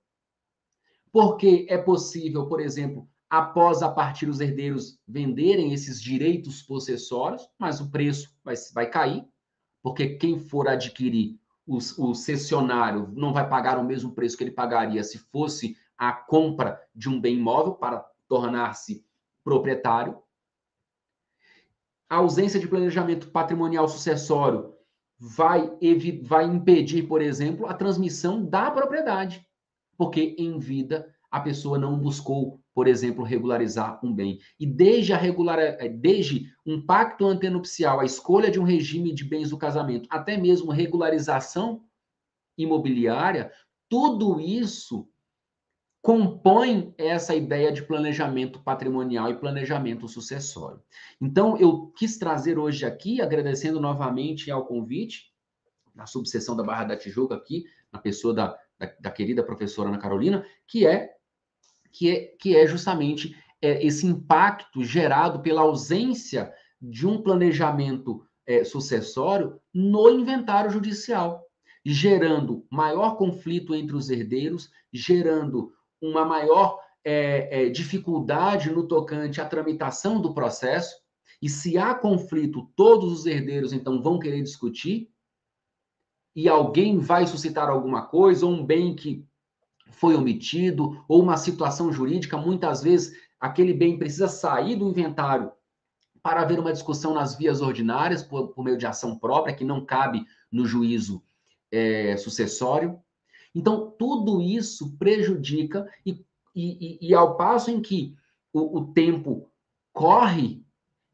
Porque é possível, por exemplo, após a partir os herdeiros venderem esses direitos possessórios, mas o preço vai cair, porque quem for adquirir o cessionário não vai pagar o mesmo preço que ele pagaria se fosse a compra de um bem imóvel para tornar-se proprietário. A ausência de planejamento patrimonial sucessório vai impedir, por exemplo, a transmissão da propriedade, porque em vida a pessoa não buscou, por exemplo, regularizar um bem. E desde um pacto antenupcial, a escolha de um regime de bens do casamento, até mesmo regularização imobiliária, tudo isso compõe essa ideia de planejamento patrimonial e planejamento sucessório. Então, eu quis trazer hoje aqui, agradecendo novamente ao convite, na subseção da Barra da Tijuca aqui, na pessoa da querida professora Ana Carolina, que é justamente esse impacto gerado pela ausência de um planejamento sucessório no inventário judicial, gerando maior conflito entre os herdeiros, gerando uma maior dificuldade no tocante à tramitação do processo, e se há conflito, todos os herdeiros, então, vão querer discutir, e alguém vai suscitar alguma coisa, ou um bem que foi omitido, ou uma situação jurídica, muitas vezes aquele bem precisa sair do inventário para haver uma discussão nas vias ordinárias, por meio de ação própria, que não cabe no juízo sucessório. Então, tudo isso prejudica, e ao passo em que o tempo corre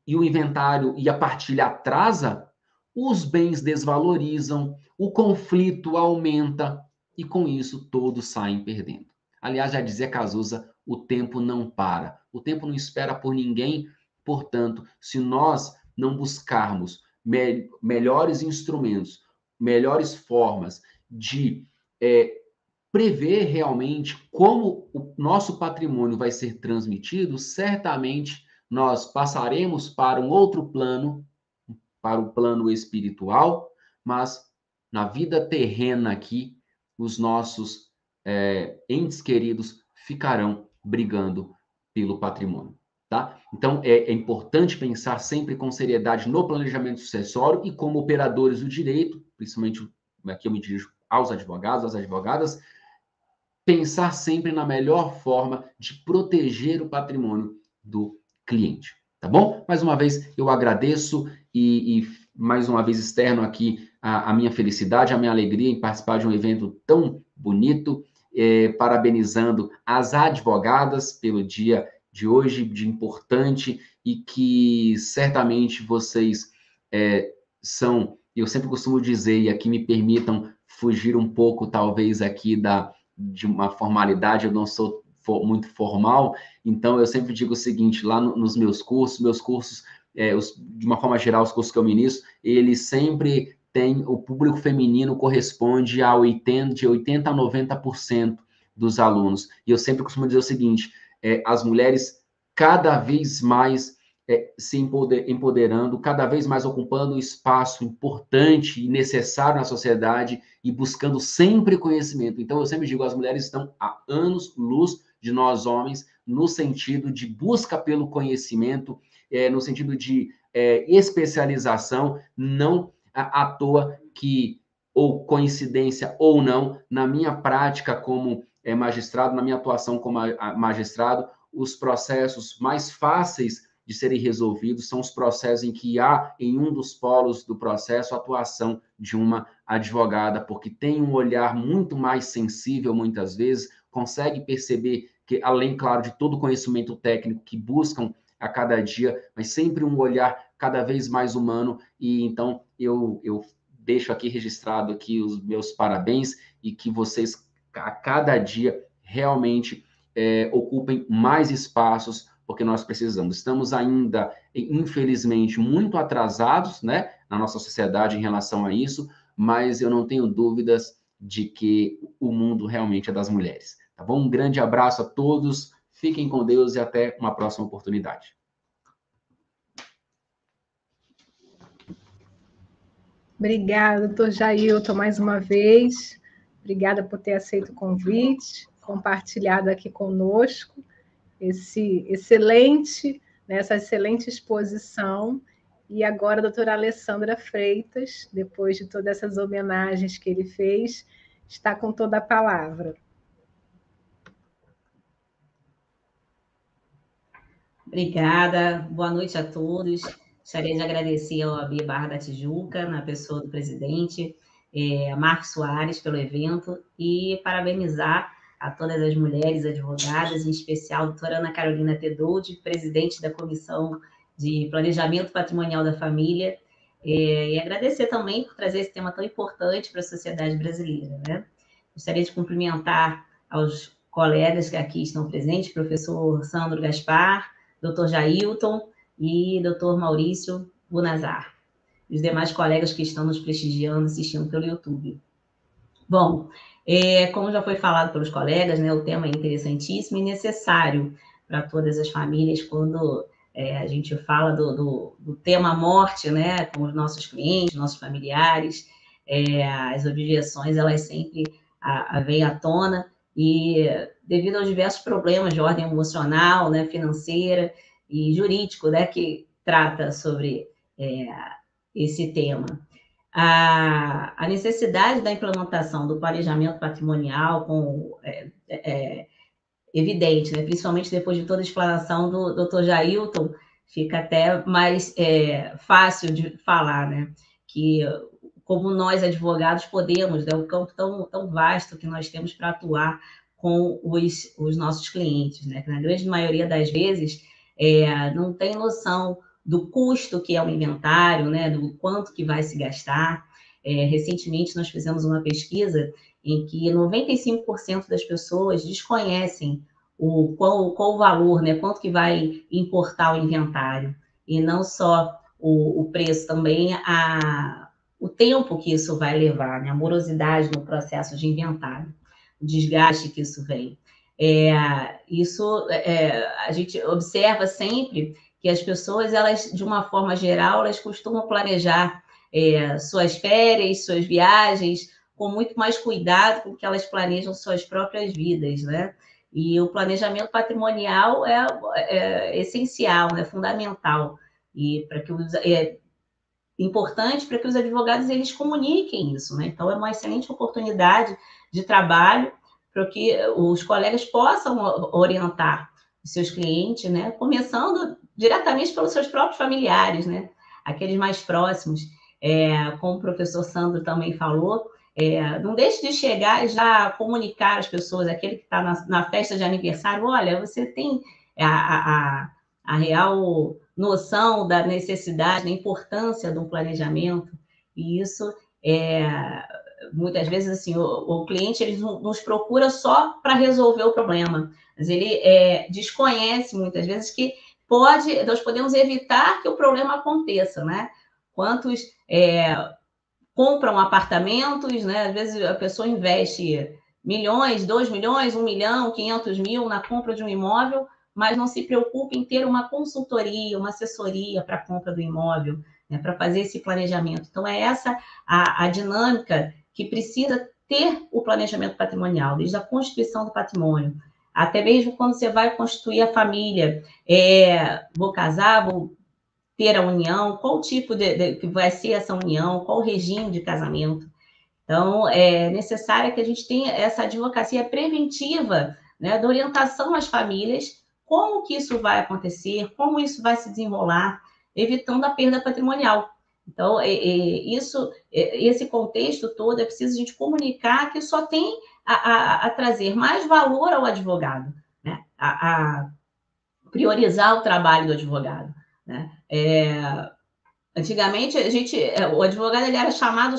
e o inventário e a partilha atrasa, os bens desvalorizam, o conflito aumenta, e com isso todos saem perdendo. Aliás, já dizia Cazuza, o tempo não para, o tempo não espera por ninguém. Portanto, se nós não buscarmos melhores instrumentos, melhores formas de prever realmente como o nosso patrimônio vai ser transmitido, certamente nós passaremos para um outro plano, para o plano espiritual, mas na vida terrena aqui, os nossos entes queridos ficarão brigando pelo patrimônio. tá? Então, é importante pensar sempre com seriedade no planejamento sucessório e como operadores do direito, principalmente aqui eu me dirijo aos advogados, às advogadas, pensar sempre na melhor forma de proteger o patrimônio do cliente, tá bom? Mais uma vez, eu agradeço e mais uma vez externo aqui a minha felicidade, a minha alegria em participar de um evento tão bonito, parabenizando as advogadas pelo dia de hoje, de importante, e que certamente vocês são, eu sempre costumo dizer, e aqui me permitam fugir um pouco, talvez, aqui de uma formalidade, eu não sou muito formal, então eu sempre digo o seguinte, lá nos meus cursos, de uma forma geral, os cursos que eu ministro, eles sempre têm, o público feminino corresponde de 80% a 90% dos alunos, e eu sempre costumo dizer o seguinte, as mulheres cada vez mais se empoderando, cada vez mais ocupando um espaço importante e necessário na sociedade e buscando sempre conhecimento. Então, eu sempre digo, as mulheres estão há anos-luz de nós homens no sentido de busca pelo conhecimento, no sentido de especialização, não à toa que, ou coincidência ou não, na minha prática como magistrado, na minha atuação como magistrado, os processos mais fáceis de serem resolvidos são os processos em que há, em um dos polos do processo, a atuação de uma advogada, porque tem um olhar muito mais sensível, muitas vezes, consegue perceber que, além, claro, de todo o conhecimento técnico que buscam a cada dia, mas sempre um olhar cada vez mais humano, e então eu deixo aqui registrado aqui os meus parabéns, e que vocês, a cada dia, realmente ocupem mais espaços, porque nós precisamos. Estamos ainda, infelizmente, muito atrasados, né, na nossa sociedade em relação a isso, mas eu não tenho dúvidas de que o mundo realmente é das mulheres. Tá bom? Um grande abraço a todos, fiquem com Deus e até uma próxima oportunidade. Obrigada, doutor Jailton, mais uma vez. Obrigada por ter aceito o convite, compartilhado aqui conosco essa excelente exposição. E agora a doutora Alessandra Freitas, depois de todas essas homenagens que ele fez, está com toda a palavra. Obrigada, boa noite a todos. Gostaria de agradecer ao OAB Barra da Tijuca, na pessoa do presidente, Marcos Soares, pelo evento, e parabenizar a todas as mulheres advogadas, em especial a doutora Ana Carolina Tedoldi, presidente da Comissão de Planejamento Patrimonial da Família, e agradecer também por trazer esse tema tão importante para a sociedade brasileira, né? Gostaria de cumprimentar aos colegas que aqui estão presentes, professor Sandro Gaspar, doutor Jailton e doutor Maurício Bunazar, e os demais colegas que estão nos prestigiando, assistindo pelo YouTube. Bom, como já foi falado pelos colegas, né, o tema é interessantíssimo e necessário para todas as famílias quando a gente fala do tema morte, né, com os nossos clientes, nossos familiares, as objeções, elas sempre vêm à tona, e devido aos diversos problemas de ordem emocional, né, financeira e jurídico, né, que trata sobre esse tema. A necessidade da implementação do planejamento patrimonial evidente, né, principalmente depois de toda a explanação do Dr. Jailton, fica até mais fácil de falar, né, que como nós, advogados, podemos, né, o campo tão vasto que nós temos para atuar com os nossos clientes, né, que na grande maioria das vezes não tem noção do custo que é o inventário, né, do quanto que vai se gastar. Recentemente, nós fizemos uma pesquisa em que 95% das pessoas desconhecem qual o valor, né, quanto que vai importar o inventário. E não só o preço, também o tempo que isso vai levar, né, a morosidade no processo de inventário, o desgaste que isso vem. A gente observa sempre que as pessoas, elas, de uma forma geral, elas costumam planejar suas férias, suas viagens, com muito mais cuidado com que elas planejam suas próprias vidas, né? E o planejamento patrimonial é essencial, né? Fundamental, e para que é importante para que os advogados eles comuniquem isso, né? Então é uma excelente oportunidade de trabalho para que os colegas possam orientar os seus clientes, né? Começando diretamente pelos seus próprios familiares, né? Aqueles mais próximos, como o professor Sandro também falou. Não deixe de chegar e já comunicar às pessoas, aquele que está na festa de aniversário, olha, você tem a real noção da necessidade, da importância do planejamento, e isso muitas vezes assim, o cliente ele nos procura só para resolver o problema, mas ele desconhece muitas vezes que nós podemos evitar que o problema aconteça, né? Quantos compram apartamentos, né? Às vezes a pessoa investe milhões, 2 milhões, 1 milhão, 500 mil na compra de um imóvel, mas não se preocupa em ter uma consultoria, uma assessoria para a compra do imóvel, né? Para fazer esse planejamento. Então, é essa a dinâmica que precisa ter o planejamento patrimonial, desde a constituição do patrimônio, até mesmo quando você vai constituir a família. Vou casar, vou ter a união, qual tipo que vai ser essa união, qual o regime de casamento. Então, é necessário que a gente tenha essa advocacia preventiva, né, da orientação às famílias, como que isso vai acontecer, como isso vai se desenrolar, evitando a perda patrimonial. Então, esse contexto todo, é preciso a gente comunicar que só tem a trazer mais valor ao advogado, né, a priorizar o trabalho do advogado, né? Antigamente, o advogado ele era chamado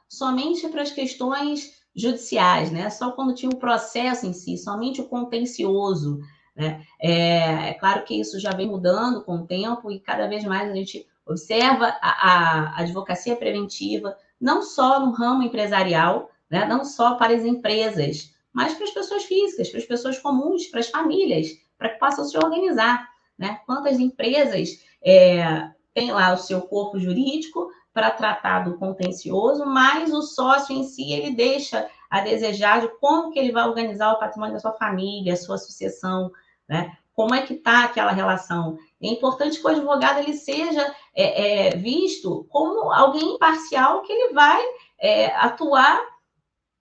somente para as questões judiciais, né? Só quando tinha o processo em si, somente o contencioso, né? É claro que isso já vem mudando com o tempo e cada vez mais a gente observa a advocacia preventiva, não só no ramo empresarial, né? Não só para as empresas, mas para as pessoas físicas, para as pessoas comuns, para as famílias, para que possam se organizar, né? Quantas empresas tem lá o seu corpo jurídico para tratar do contencioso, mas o sócio em si, ele deixa a desejar de como que ele vai organizar o patrimônio da sua família, a sua sucessão, né? Como é que está aquela relação? É importante que o advogado ele seja visto como alguém imparcial que ele vai atuar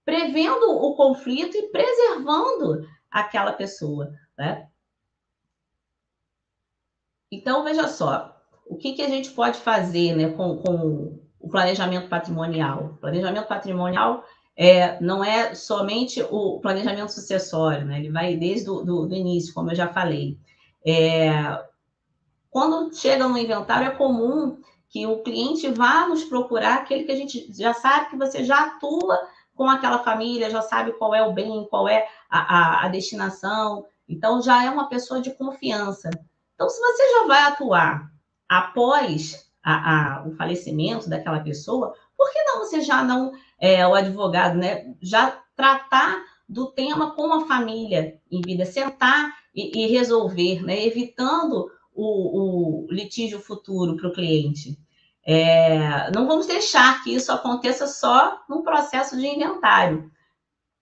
prevendo o conflito e preservando aquela pessoa, né? Então, veja só, o que a gente pode fazer, né, com o planejamento patrimonial? O planejamento patrimonial não é somente o planejamento sucessório, né? Ele vai desde o início, como eu já falei. Quando chega no inventário, é comum que o cliente vá nos procurar aquele que a gente já sabe que você já atua com aquela família, já sabe qual é o bem, qual é a destinação. Então, já é uma pessoa de confiança. Então, se você já vai atuar após o falecimento daquela pessoa, por que não você já não, o advogado, né, já tratar do tema com a família em vida, sentar e resolver, né, evitando o litígio futuro para o cliente. Não vamos deixar que isso aconteça só num processo de inventário,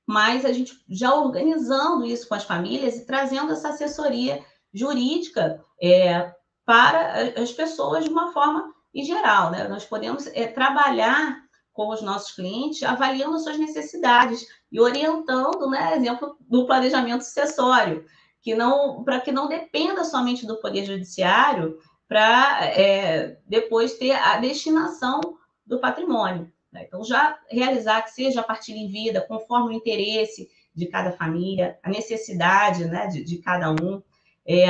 mas a gente já organizando isso com as famílias e trazendo essa assessoria jurídica para as pessoas de uma forma em geral, né? Nós podemos trabalhar com os nossos clientes, avaliando suas necessidades e orientando, né, exemplo do planejamento sucessório, para que não dependa somente do Poder Judiciário para depois ter a destinação do patrimônio. Então, já realizar que seja a partilha em vida, conforme o interesse de cada família, a necessidade, né, de cada um.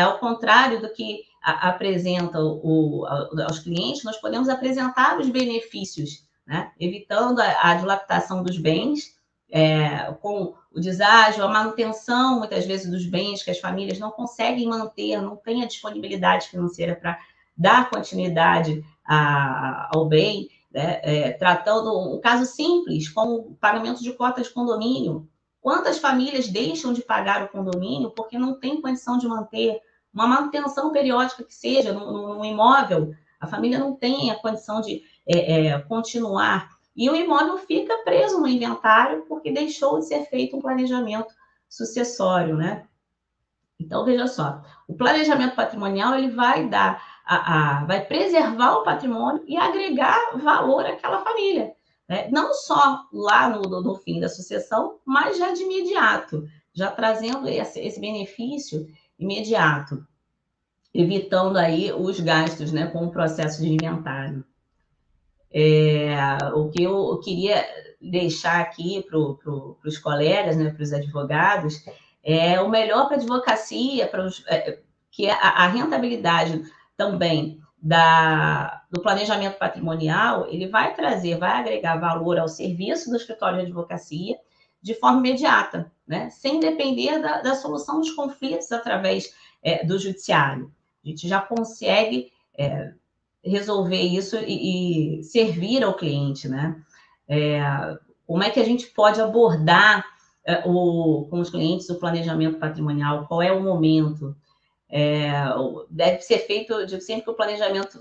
Ao contrário do que apresenta aos clientes, nós podemos apresentar os benefícios, né, evitando a dilapidação dos bens, com o deságio, a manutenção, muitas vezes, dos bens que as famílias não conseguem manter, não têm a disponibilidade financeira para dar continuidade ao bem, né? Tratando um caso simples, como o pagamento de cotas de condomínio. Quantas famílias deixam de pagar o condomínio porque não tem condição de manter uma manutenção periódica que seja no imóvel? A família não tem a condição de continuar. E o imóvel fica preso no inventário porque deixou de ser feito um planejamento sucessório, né? Então, veja só, o planejamento patrimonial ele vai dar, vai preservar o patrimônio e agregar valor àquela família, né? Não só lá no fim da sucessão, mas já de imediato, já trazendo esse benefício imediato, evitando aí os gastos, né, com o processo de inventário. O que eu queria deixar aqui para os colegas, né, para os advogados, é o melhor para a advocacia, que é a rentabilidade também do planejamento patrimonial, ele vai agregar valor ao serviço do escritório de advocacia de forma imediata, né, sem depender da solução dos conflitos através do judiciário. A gente já consegue resolver isso e servir ao cliente, né? Como é que a gente pode abordar com os clientes o planejamento patrimonial? Qual é o momento? Deve ser feito, eu digo sempre que o planejamento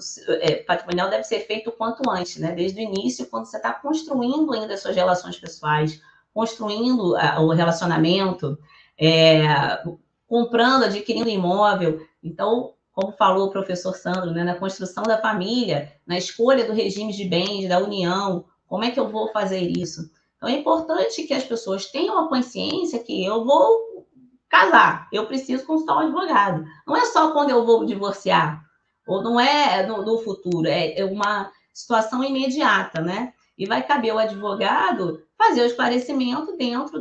patrimonial deve ser feito o quanto antes, né? Desde o início, quando você está construindo ainda as suas relações pessoais, construindo o relacionamento, comprando, adquirindo imóvel. Então, como falou o professor Sandro, né, na construção da família, na escolha do regime de bens, da união, como é que eu vou fazer isso? Então, é importante que as pessoas tenham a consciência que eu vou casar, eu preciso consultar um advogado. Não é só quando eu vou divorciar, ou não é no futuro, é uma situação imediata, né? E vai caber ao advogado fazer o esclarecimento dentro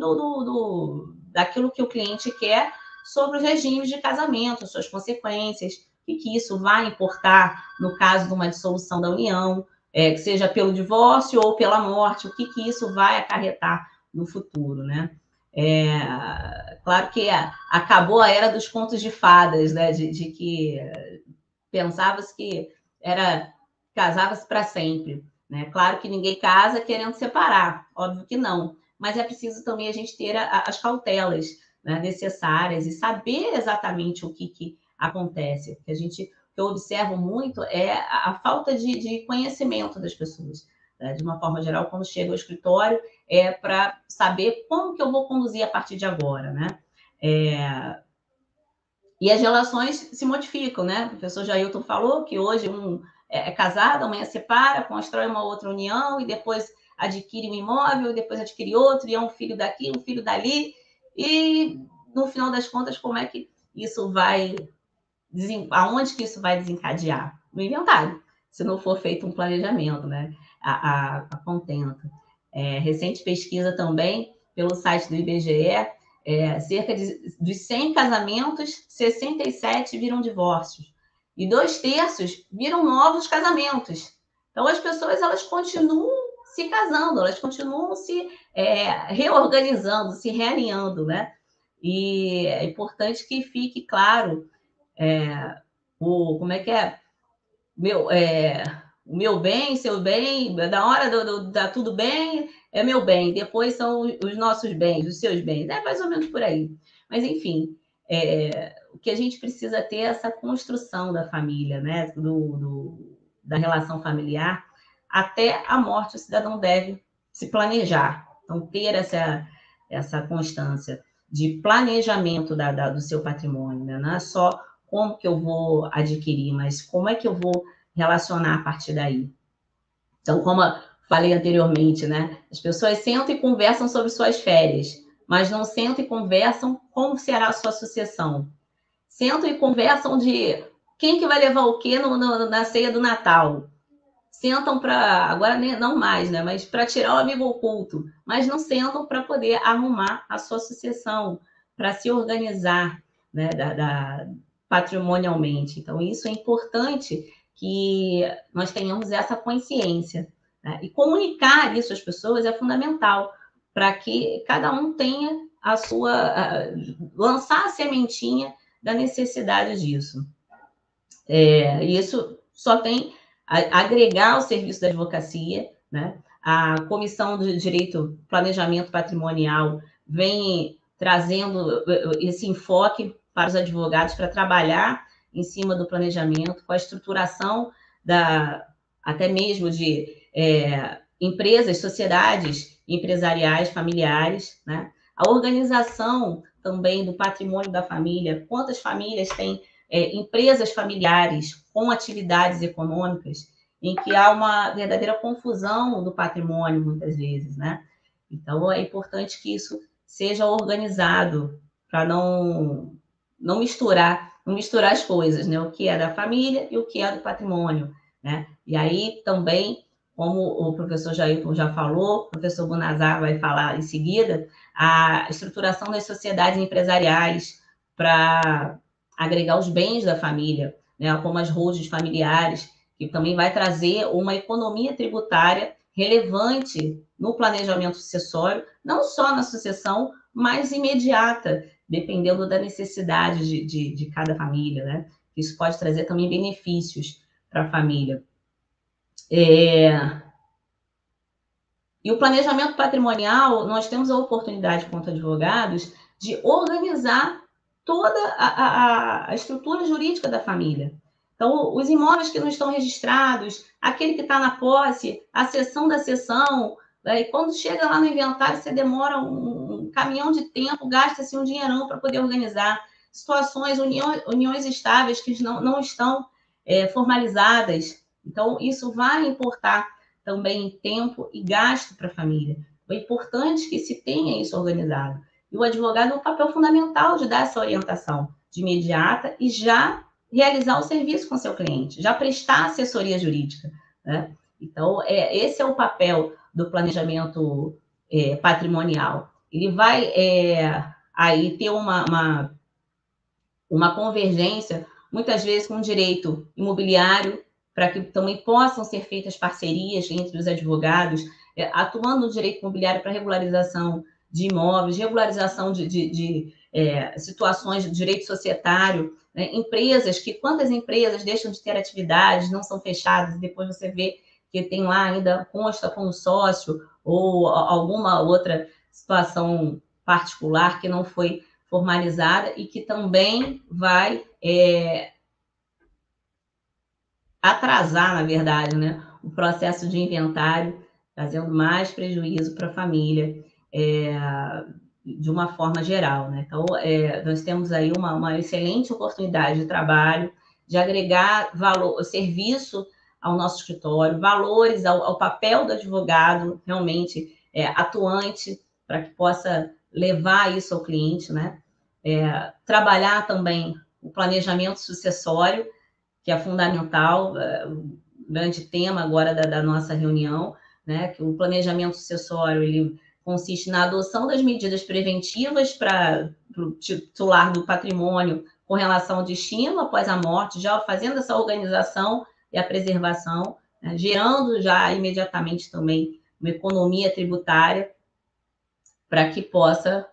daquilo que o cliente quer sobre os regimes de casamento, suas consequências, o que isso vai importar no caso de uma dissolução da união, que seja pelo divórcio ou pela morte, o que isso vai acarretar no futuro, né? Claro que acabou a era dos contos de fadas, né? De que pensava-se que casava-se para sempre, né? Claro que ninguém casa querendo separar, óbvio que não, mas é preciso também a gente ter as cautelas, né, necessárias e saber exatamente o que acontece. O que eu observo muito é a falta de conhecimento das pessoas, né? De uma forma geral, quando chega ao escritório, para saber como que eu vou conduzir a partir de agora, né? E as relações se modificam, né? O professor Jailton falou que hoje um é casado, amanhã separa, constrói uma outra união e depois adquire um imóvel, e depois adquire outro, e é um filho daqui, um filho dali. E, no final das contas, como é que isso vai... Aonde que isso vai desencadear? No inventário, se não for feito um planejamento, né? A contento. Recente pesquisa também, pelo site do IBGE, cerca dos 100 casamentos, 67 viram divórcios. E 2/3 viram novos casamentos. Então, as pessoas elas continuam se casando, elas continuam se reorganizando, se realinhando, né? E é importante que fique claro como é que é? O meu bem, seu bem, da hora da tudo bem, é meu bem, depois são os nossos bens, os seus bens, é mais ou menos por aí. Mas, enfim, o que a gente precisa ter é essa construção da família, né? Da relação familiar, até a morte o cidadão deve se planejar. Então, ter essa constância de planejamento do seu patrimônio, né? Não é só como que eu vou adquirir, mas como é que eu vou relacionar a partir daí. Então, como eu falei anteriormente, né? As pessoas sentam e conversam sobre suas férias, mas não sentam e conversam como será a sua sucessão. Sentam e conversam de quem que vai levar o quê na ceia do Natal. Sentam para, agora não mais, né? Mas para tirar o amigo oculto. Mas não sentam para poder arrumar a sua sucessão, para se organizar, né? Patrimonialmente. Então, isso é importante que nós tenhamos essa consciência, né? E comunicar isso às pessoas é fundamental para que cada um tenha lançar a sementinha da necessidade disso. Isso só tem a agregar ao serviço da advocacia, né? A Comissão de Direito Planejamento Patrimonial vem trazendo esse enfoque para os advogados para trabalhar em cima do planejamento, com a estruturação até mesmo de empresas, sociedades empresariais, familiares, né? A organização também do patrimônio da família. Quantas famílias têm empresas familiares com atividades econômicas em que há uma verdadeira confusão do patrimônio, muitas vezes, né? Então, é importante que isso seja organizado para não misturar as coisas, né? O que é da família e o que é do patrimônio, né? E aí também, como o professor Jailton já falou, o professor Bunazar vai falar em seguida, a estruturação das sociedades empresariais para agregar os bens da família, né? Como as holdings familiares, que também vai trazer uma economia tributária relevante no planejamento sucessório, não só na sucessão, mas imediata, dependendo da necessidade de cada família, né? Isso pode trazer também benefícios para a família. E o planejamento patrimonial, nós temos a oportunidade, quanto advogados, de organizar toda a estrutura jurídica da família. Então, os imóveis que não estão registrados, aquele que está na posse, a cessão da cessão, e quando chega lá no inventário, você demora um caminhão de tempo, gasta-se um dinheirão para poder organizar. Situações, uniões estáveis que não estão formalizadas. Então, isso vai importar também tempo e gasto para a família. É importante que se tenha isso organizado. E o advogado é um papel fundamental de dar essa orientação de imediata e já realizar o serviço com seu cliente, já prestar assessoria jurídica, né? Então, esse é o papel do planejamento patrimonial. Ele vai aí ter uma convergência, muitas vezes, com o direito imobiliário, para que também possam ser feitas parcerias entre os advogados, atuando no direito imobiliário para regularização de imóveis, regularização de situações de direito societário, né? Empresas quantas empresas deixam de ter atividades, não são fechadas, e depois você vê que tem lá ainda consta como sócio ou alguma outra situação particular que não foi formalizada e que também vai atrasar, na verdade, né, o processo de inventário, trazendo mais prejuízo para a família, de uma forma geral, né? Então, nós temos aí uma excelente oportunidade de trabalho, de agregar valor, serviço ao nosso escritório, valores ao papel do advogado realmente atuante, para que possa levar isso ao cliente, né? Trabalhar também o planejamento sucessório, que é fundamental, o grande tema agora da nossa reunião, né? Que o planejamento sucessório ele consiste na adoção das medidas preventivas para o titular do patrimônio com relação ao destino após a morte, já fazendo essa organização e a preservação, né? Gerando já imediatamente também uma economia tributária para que possa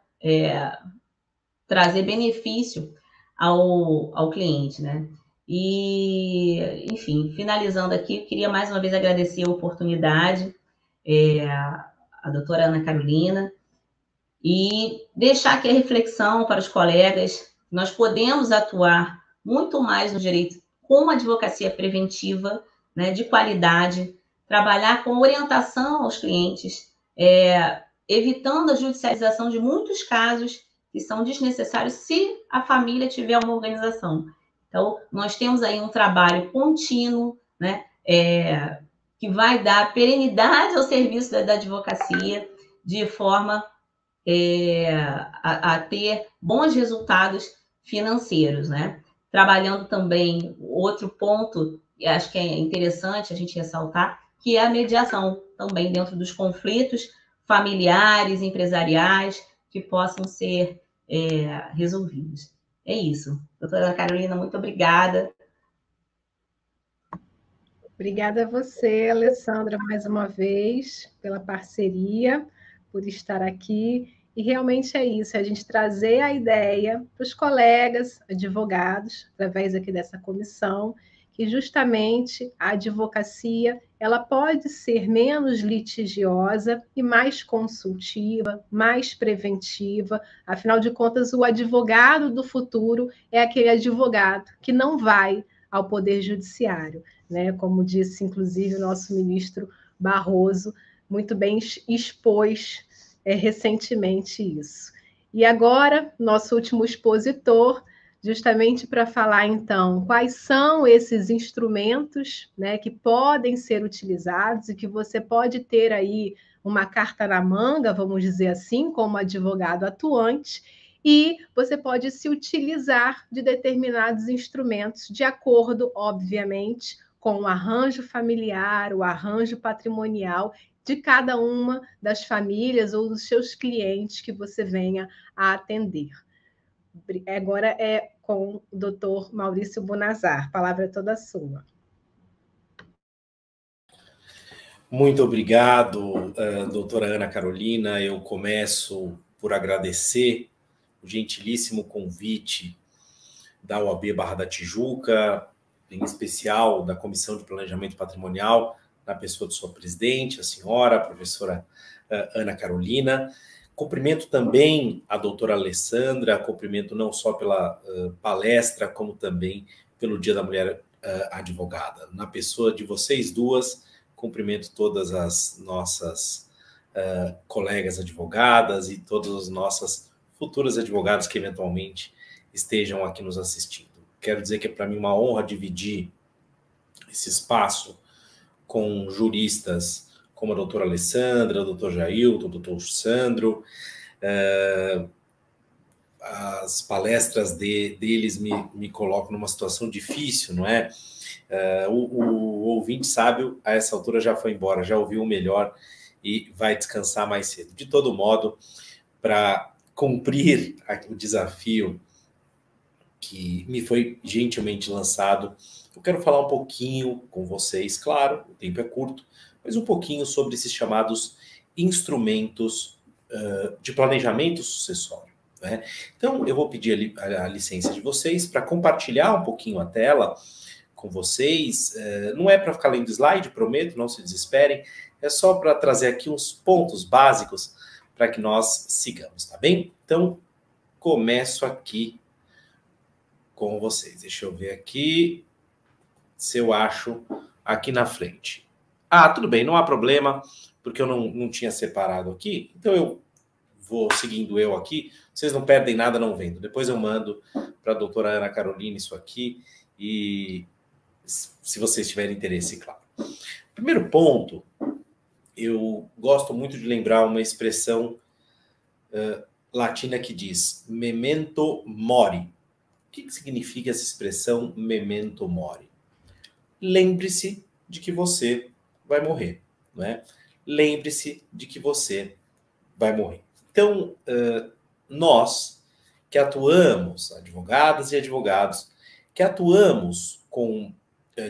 trazer benefício ao cliente, né? E, enfim, finalizando aqui, queria mais uma vez agradecer a oportunidade, a doutora Ana Carolina, e deixar aqui a reflexão para os colegas. Nós podemos atuar muito mais no direito com advocacia preventiva, né, de qualidade, trabalhar com orientação aos clientes, evitando a judicialização de muitos casos que são desnecessários se a família tiver uma organização. Então, nós temos aí um trabalho contínuo, né, que vai dar perenidade ao serviço da advocacia, de forma a ter bons resultados financeiros, né? Trabalhando também, outro ponto, acho que é interessante a gente ressaltar, que é a mediação também dentro dos conflitos familiares, empresariais, que possam ser resolvidos. É isso. Doutora Carolina, muito obrigada. Obrigada a você, Alessandra, mais uma vez, pela parceria, por estar aqui. E realmente é isso, a gente trazer a ideia para os colegas, advogados, através aqui dessa comissão, que justamente a advocacia ela pode ser menos litigiosa e mais consultiva, mais preventiva. Afinal de contas, o advogado do futuro é aquele advogado que não vai ao Poder Judiciário, né? Como disse, inclusive, o nosso ministro Barroso, muito bem expôs recentemente isso. E agora, nosso último expositor, justamente para falar, então, quais são esses instrumentos, né, que podem ser utilizados e que você pode ter aí uma carta na manga, vamos dizer assim, como advogado atuante, e você pode se utilizar de determinados instrumentos de acordo, obviamente, com o arranjo familiar, o arranjo patrimonial de cada uma das famílias ou dos seus clientes que você venha a atender. Agora é com o doutor Maurício Bonazar. A palavra é toda sua. Muito obrigado, doutora Ana Carolina. Eu começo por agradecer o gentilíssimo convite da OAB Barra da Tijuca, em especial da Comissão de Planejamento Patrimonial, na pessoa de sua presidente, a senhora, a professora Ana Carolina. Cumprimento também a doutora Alessandra, cumprimento não só pela palestra, como também pelo Dia da Mulher Advogada. Na pessoa de vocês duas, cumprimento todas as nossas colegas advogadas e todas as nossas futuras advogadas que eventualmente estejam aqui nos assistindo. Quero dizer que é para mim uma honra dividir esse espaço com juristas como a doutora Alessandra, o doutor Jailton, o doutor Sandro. As palestras deles me colocam numa situação difícil, não é? O ouvinte sábio, a essa altura, já foi embora, já ouviu o melhor e vai descansar mais cedo. De todo modo, para cumprir o desafio que me foi gentilmente lançado, eu quero falar um pouquinho com vocês, claro, o tempo é curto, mas um pouquinho sobre esses chamados instrumentos de planejamento sucessório, né? Então, eu vou pedir a licença de vocês para compartilhar um pouquinho a tela com vocês. Não é para ficar lendo slide, prometo, não se desesperem, é só para trazer aqui uns pontos básicos para que nós sigamos, tá bem? Então, começo aqui com vocês. Deixa eu ver aqui se eu acho aqui na frente. Ah, tudo bem, não há problema, porque eu não tinha separado aqui. Então, eu vou seguindo eu aqui. Vocês não perdem nada não vendo. Depois eu mando para a doutora Ana Carolina isso aqui. E se vocês tiverem interesse, claro. Primeiro ponto, eu gosto muito de lembrar uma expressão latina que diz memento mori. O que significa essa expressão memento mori? Lembre-se de que você vai morrer, não é? Lembre-se de que você vai morrer. Então, nós que atuamos, advogadas e advogados, que atuamos com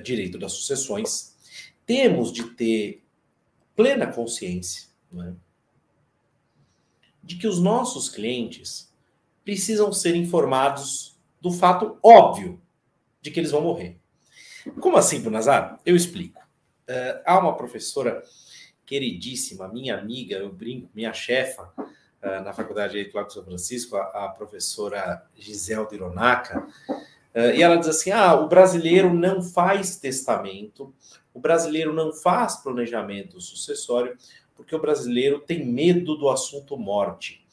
direito das sucessões, temos de ter plena consciência, não é? De que os nossos clientes precisam ser informados do fato óbvio de que eles vão morrer. Como assim, Bonazar? Eu explico. Há uma professora queridíssima, minha amiga, eu brinco, minha chefa, na Faculdade de Direito de São Francisco, a professora Giselda Ironaca, e ela diz assim, o brasileiro não faz testamento, o brasileiro não faz planejamento sucessório, porque o brasileiro tem medo do assunto morte.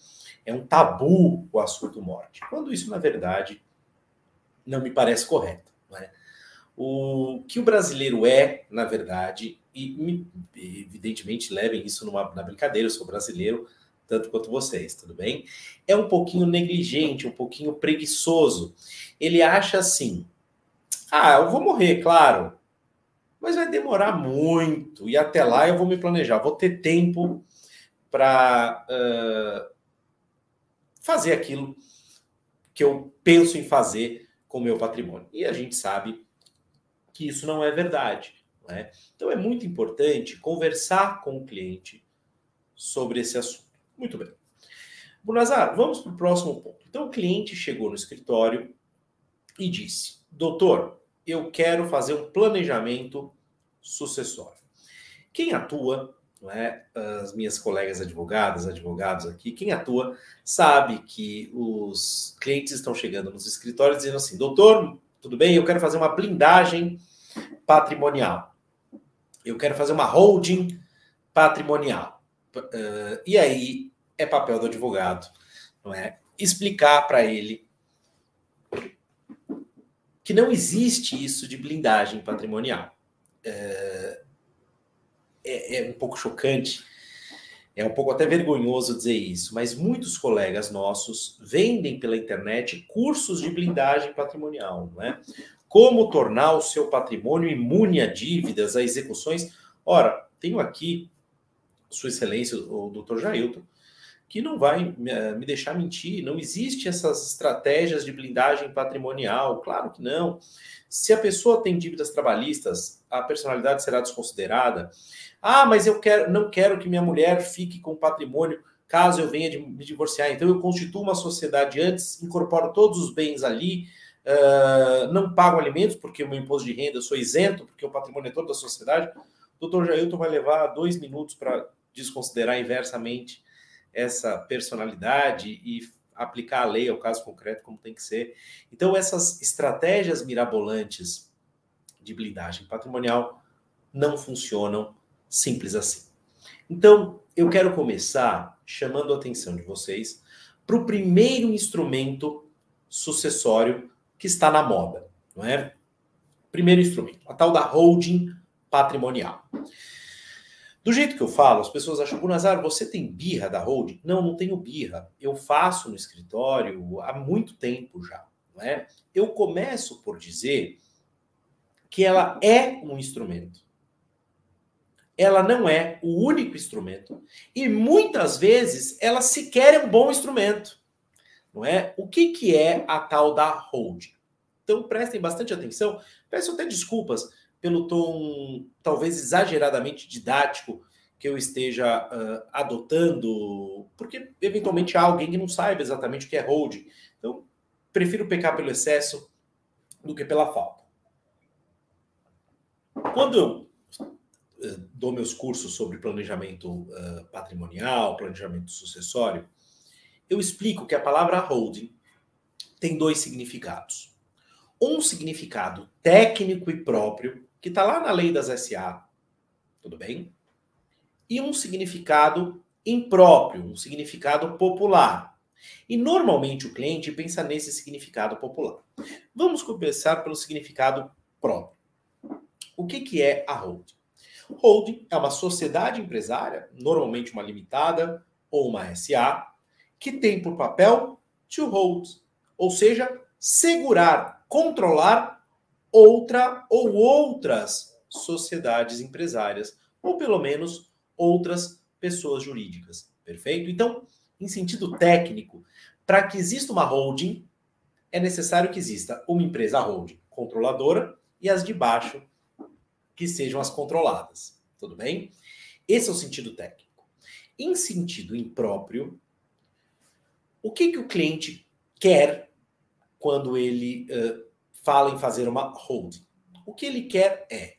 É um tabu o assunto morte. Quando isso, na verdade, não me parece correto, não é? O que o brasileiro é, na verdade, e evidentemente levem isso na brincadeira, eu sou brasileiro, tanto quanto vocês, tudo bem? É um pouquinho negligente, um pouquinho preguiçoso. Ele acha assim, eu vou morrer, claro, mas vai demorar muito, e até lá eu vou me planejar, vou ter tempo para fazer aquilo que eu penso em fazer com o meu patrimônio. E a gente sabe que isso não é verdade, não é? Então é muito importante conversar com o cliente sobre esse assunto. Muito bem. Bonazar, vamos para o próximo ponto. Então o cliente chegou no escritório e disse, doutor, eu quero fazer um planejamento sucessório. Quem atua, não é? As minhas colegas advogadas, advogados aqui, quem atua sabe que os clientes estão chegando nos escritórios dizendo assim, doutor, tudo bem, eu quero fazer uma blindagem patrimonial. Eu quero fazer uma holding patrimonial. E aí é papel do advogado, não é? explicar para ele que não existe isso de blindagem patrimonial. É um pouco chocante, é um pouco até vergonhoso dizer isso, mas muitos colegas nossos vendem pela internet cursos de blindagem patrimonial, não é? Como tornar o seu patrimônio imune a dívidas, a execuções. Ora, tenho aqui, Sua Excelência, o Dr. Jailton, que não vai me deixar mentir. Não existe essas estratégias de blindagem patrimonial. Claro que não. Se a pessoa tem dívidas trabalhistas, a personalidade será desconsiderada. Ah, mas não quero que minha mulher fique com patrimônio caso eu venha de me divorciar. Então eu constituo uma sociedade antes, incorporo todos os bens ali, não pago alimentos porque o meu imposto de renda eu sou isento, porque o patrimônio é todo da sociedade. O Dr. Jailton vai levar 2 minutos para desconsiderar inversamente essa personalidade e aplicar a lei ao caso concreto como tem que ser. Então, essas estratégias mirabolantes de blindagem patrimonial não funcionam simples assim. Então, eu quero começar chamando a atenção de vocês para o primeiro instrumento sucessório que está na moda, não é? Primeiro instrumento, a tal da holding patrimonial. Do jeito que eu falo, as pessoas acham, Gunazar, você tem birra da holding? Não, não tenho birra. Eu faço no escritório há muito tempo já, não é? Eu começo por dizer que ela é um instrumento. Ela não é o único instrumento e muitas vezes ela sequer é um bom instrumento, não é? O que é a tal da holding? Então prestem bastante atenção. Peço até desculpas pelo tom talvez exageradamente didático que eu esteja adotando, porque eventualmente há alguém que não saiba exatamente o que é holding. Então, prefiro pecar pelo excesso do que pela falta. Quando eu dou meus cursos sobre planejamento patrimonial, planejamento sucessório, eu explico que a palavra holding tem 2 significados. Um significado técnico e próprio, que está lá na lei das SA, tudo bem? E um significado impróprio, um significado popular. E normalmente o cliente pensa nesse significado popular. Vamos começar pelo significado próprio. O que é a holding? Holding é uma sociedade empresária, normalmente uma limitada ou uma SA, que tem por papel to hold, ou seja, segurar, controlar outra ou outras sociedades empresárias, ou pelo menos outras pessoas jurídicas. Perfeito? Então, em sentido técnico, para que exista uma holding, é necessário que exista uma empresa holding controladora e as de baixo que sejam as controladas. Tudo bem? Esse é o sentido técnico. Em sentido impróprio, o que o cliente quer quando ele fala em fazer uma holding? O que ele quer é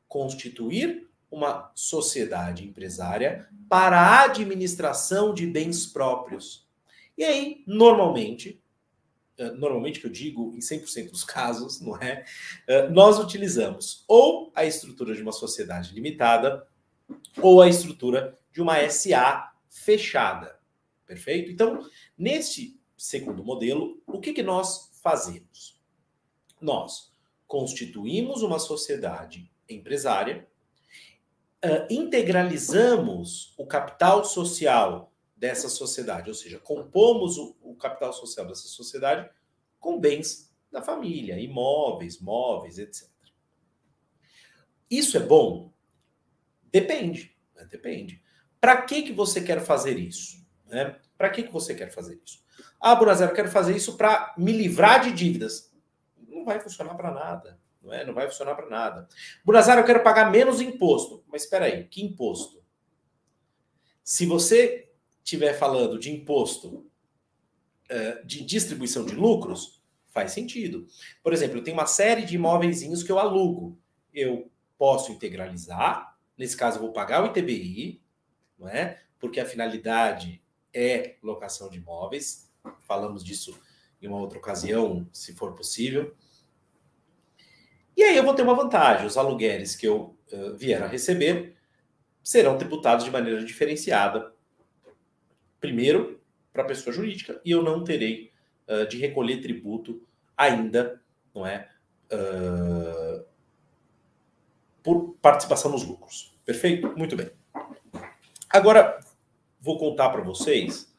constituir uma sociedade empresária para a administração de bens próprios. E aí, normalmente que eu digo em 100% dos casos, não é? Nós utilizamos ou a estrutura de uma sociedade limitada ou a estrutura de uma SA fechada. Perfeito? Então, neste segundo modelo, o que nós fazemos? Nós constituímos uma sociedade empresária, integralizamos o capital social dessa sociedade, ou seja, compomos o capital social dessa sociedade com bens da família, imóveis, móveis, etc. Isso é bom? Depende, né? Depende. Para que você quer fazer isso? Né? Para que você quer fazer isso? Ah, Gunazar, eu quero fazer isso para me livrar de dívidas. Não vai funcionar para nada. Não é? Não vai funcionar para nada. Gunazar, eu quero pagar menos imposto. Mas espera aí, que imposto? Se você estiver falando de imposto de distribuição de lucros, faz sentido. Por exemplo, eu tenho uma série de imóveizinhos que eu alugo. Eu posso integralizar, nesse caso eu vou pagar o ITBI, não é? Porque a finalidade é locação de imóveis. Falamos disso em uma outra ocasião, se for possível. E aí eu vou ter uma vantagem. Os aluguéis que eu vier a receber serão tributados de maneira diferenciada. Primeiro, para a pessoa jurídica e eu não terei de recolher tributo ainda, não é? Por participação nos lucros. Perfeito? Muito bem. Agora, vou contar para vocês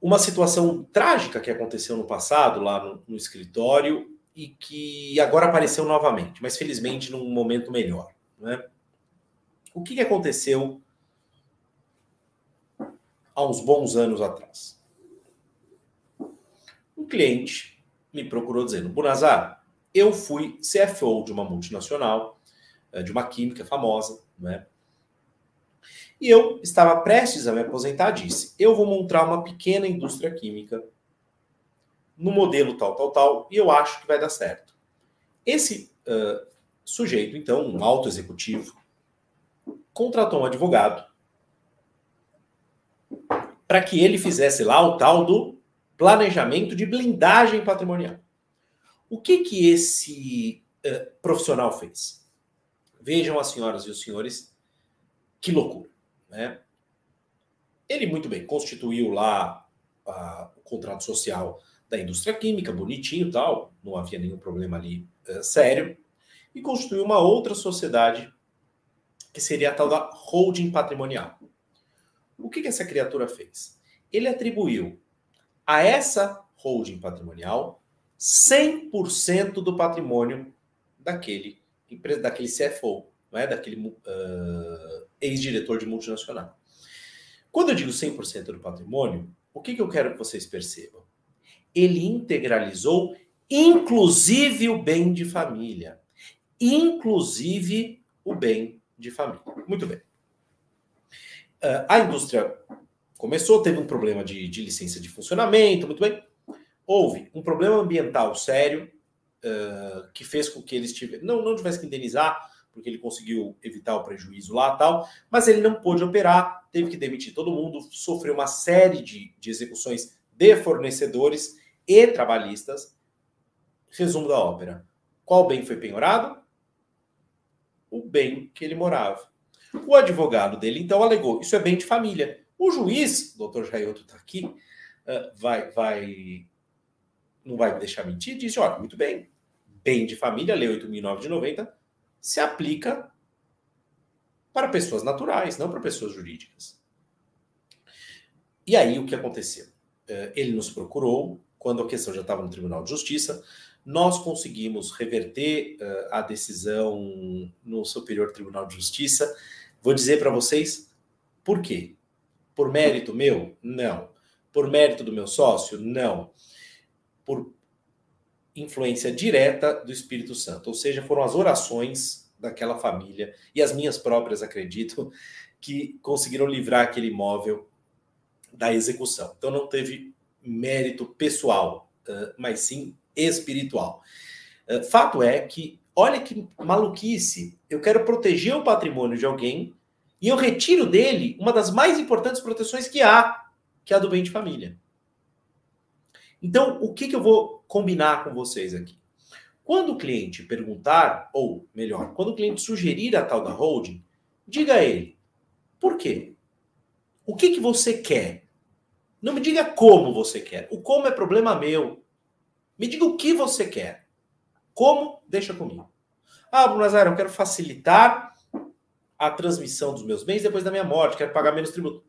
uma situação trágica que aconteceu no passado, lá no escritório, e que agora apareceu novamente, mas felizmente num momento melhor, né? O que aconteceu há uns bons anos atrás? Um cliente me procurou dizendo: Bunazar, eu fui CFO de uma multinacional, de uma química famosa, né? E eu estava prestes a me aposentar, disse: eu vou montar uma pequena indústria química no modelo tal, e eu acho que vai dar certo. Esse sujeito, então, um alto executivo, contratou um advogado para que ele fizesse lá o tal do planejamento de blindagem patrimonial. O que esse profissional fez? Vejam, as senhoras e os senhores, que loucura, né? Ele, muito bem, constituiu lá o contrato social da indústria química, bonitinho e tal, não havia nenhum problema ali sério, e constituiu uma outra sociedade, que seria a tal da holding patrimonial. O que essa criatura fez? Ele atribuiu a essa holding patrimonial 100% do patrimônio daquele CFO, não é? Daquele ex-diretor de multinacional. Quando eu digo 100% do patrimônio, o que eu quero que vocês percebam? Ele integralizou inclusive o bem de família. Inclusive o bem de família. Muito bem. A indústria começou, teve um problema de licença de funcionamento, muito bem. Houve um problema ambiental sério, que fez com que eles não tivessem que indenizar, porque ele conseguiu evitar o prejuízo lá e tal, mas ele não pôde operar, teve que demitir todo mundo, sofreu uma série de execuções de fornecedores e trabalhistas. Resumo da ópera. Qual bem foi penhorado? O bem que ele morava. O advogado dele, então, alegou: isso é bem de família. O juiz, o doutor Jailton está aqui, não vai me deixar mentir, disse: olha, muito bem, bem de família, Lei 8.009 de 90, se aplica para pessoas naturais, não para pessoas jurídicas. E aí, o que aconteceu? Ele nos procurou, quando a questão já estava no Tribunal de Justiça, nós conseguimos reverter a decisão no Superior Tribunal de Justiça. Vou dizer para vocês por quê. Por mérito meu? Não. Por mérito do meu sócio? Não. Por influência direta do Espírito Santo. Ou seja, foram as orações daquela família e as minhas próprias, acredito, que conseguiram livrar aquele imóvel da execução. Então não teve mérito pessoal, mas sim espiritual. Fato é que, olha que maluquice, eu quero proteger o patrimônio de alguém e eu retiro dele uma das mais importantes proteções que há, que é a do bem de família. Então, o que eu vou combinar com vocês aqui? Quando o cliente perguntar, ou melhor, quando o cliente sugerir a tal da holding, diga a ele: por quê? O que você quer? Não me diga como você quer. O como é problema meu. Me diga o que você quer. Como? Deixa comigo. Ah, Bunazar, eu quero facilitar a transmissão dos meus bens depois da minha morte, quero pagar menos tributo.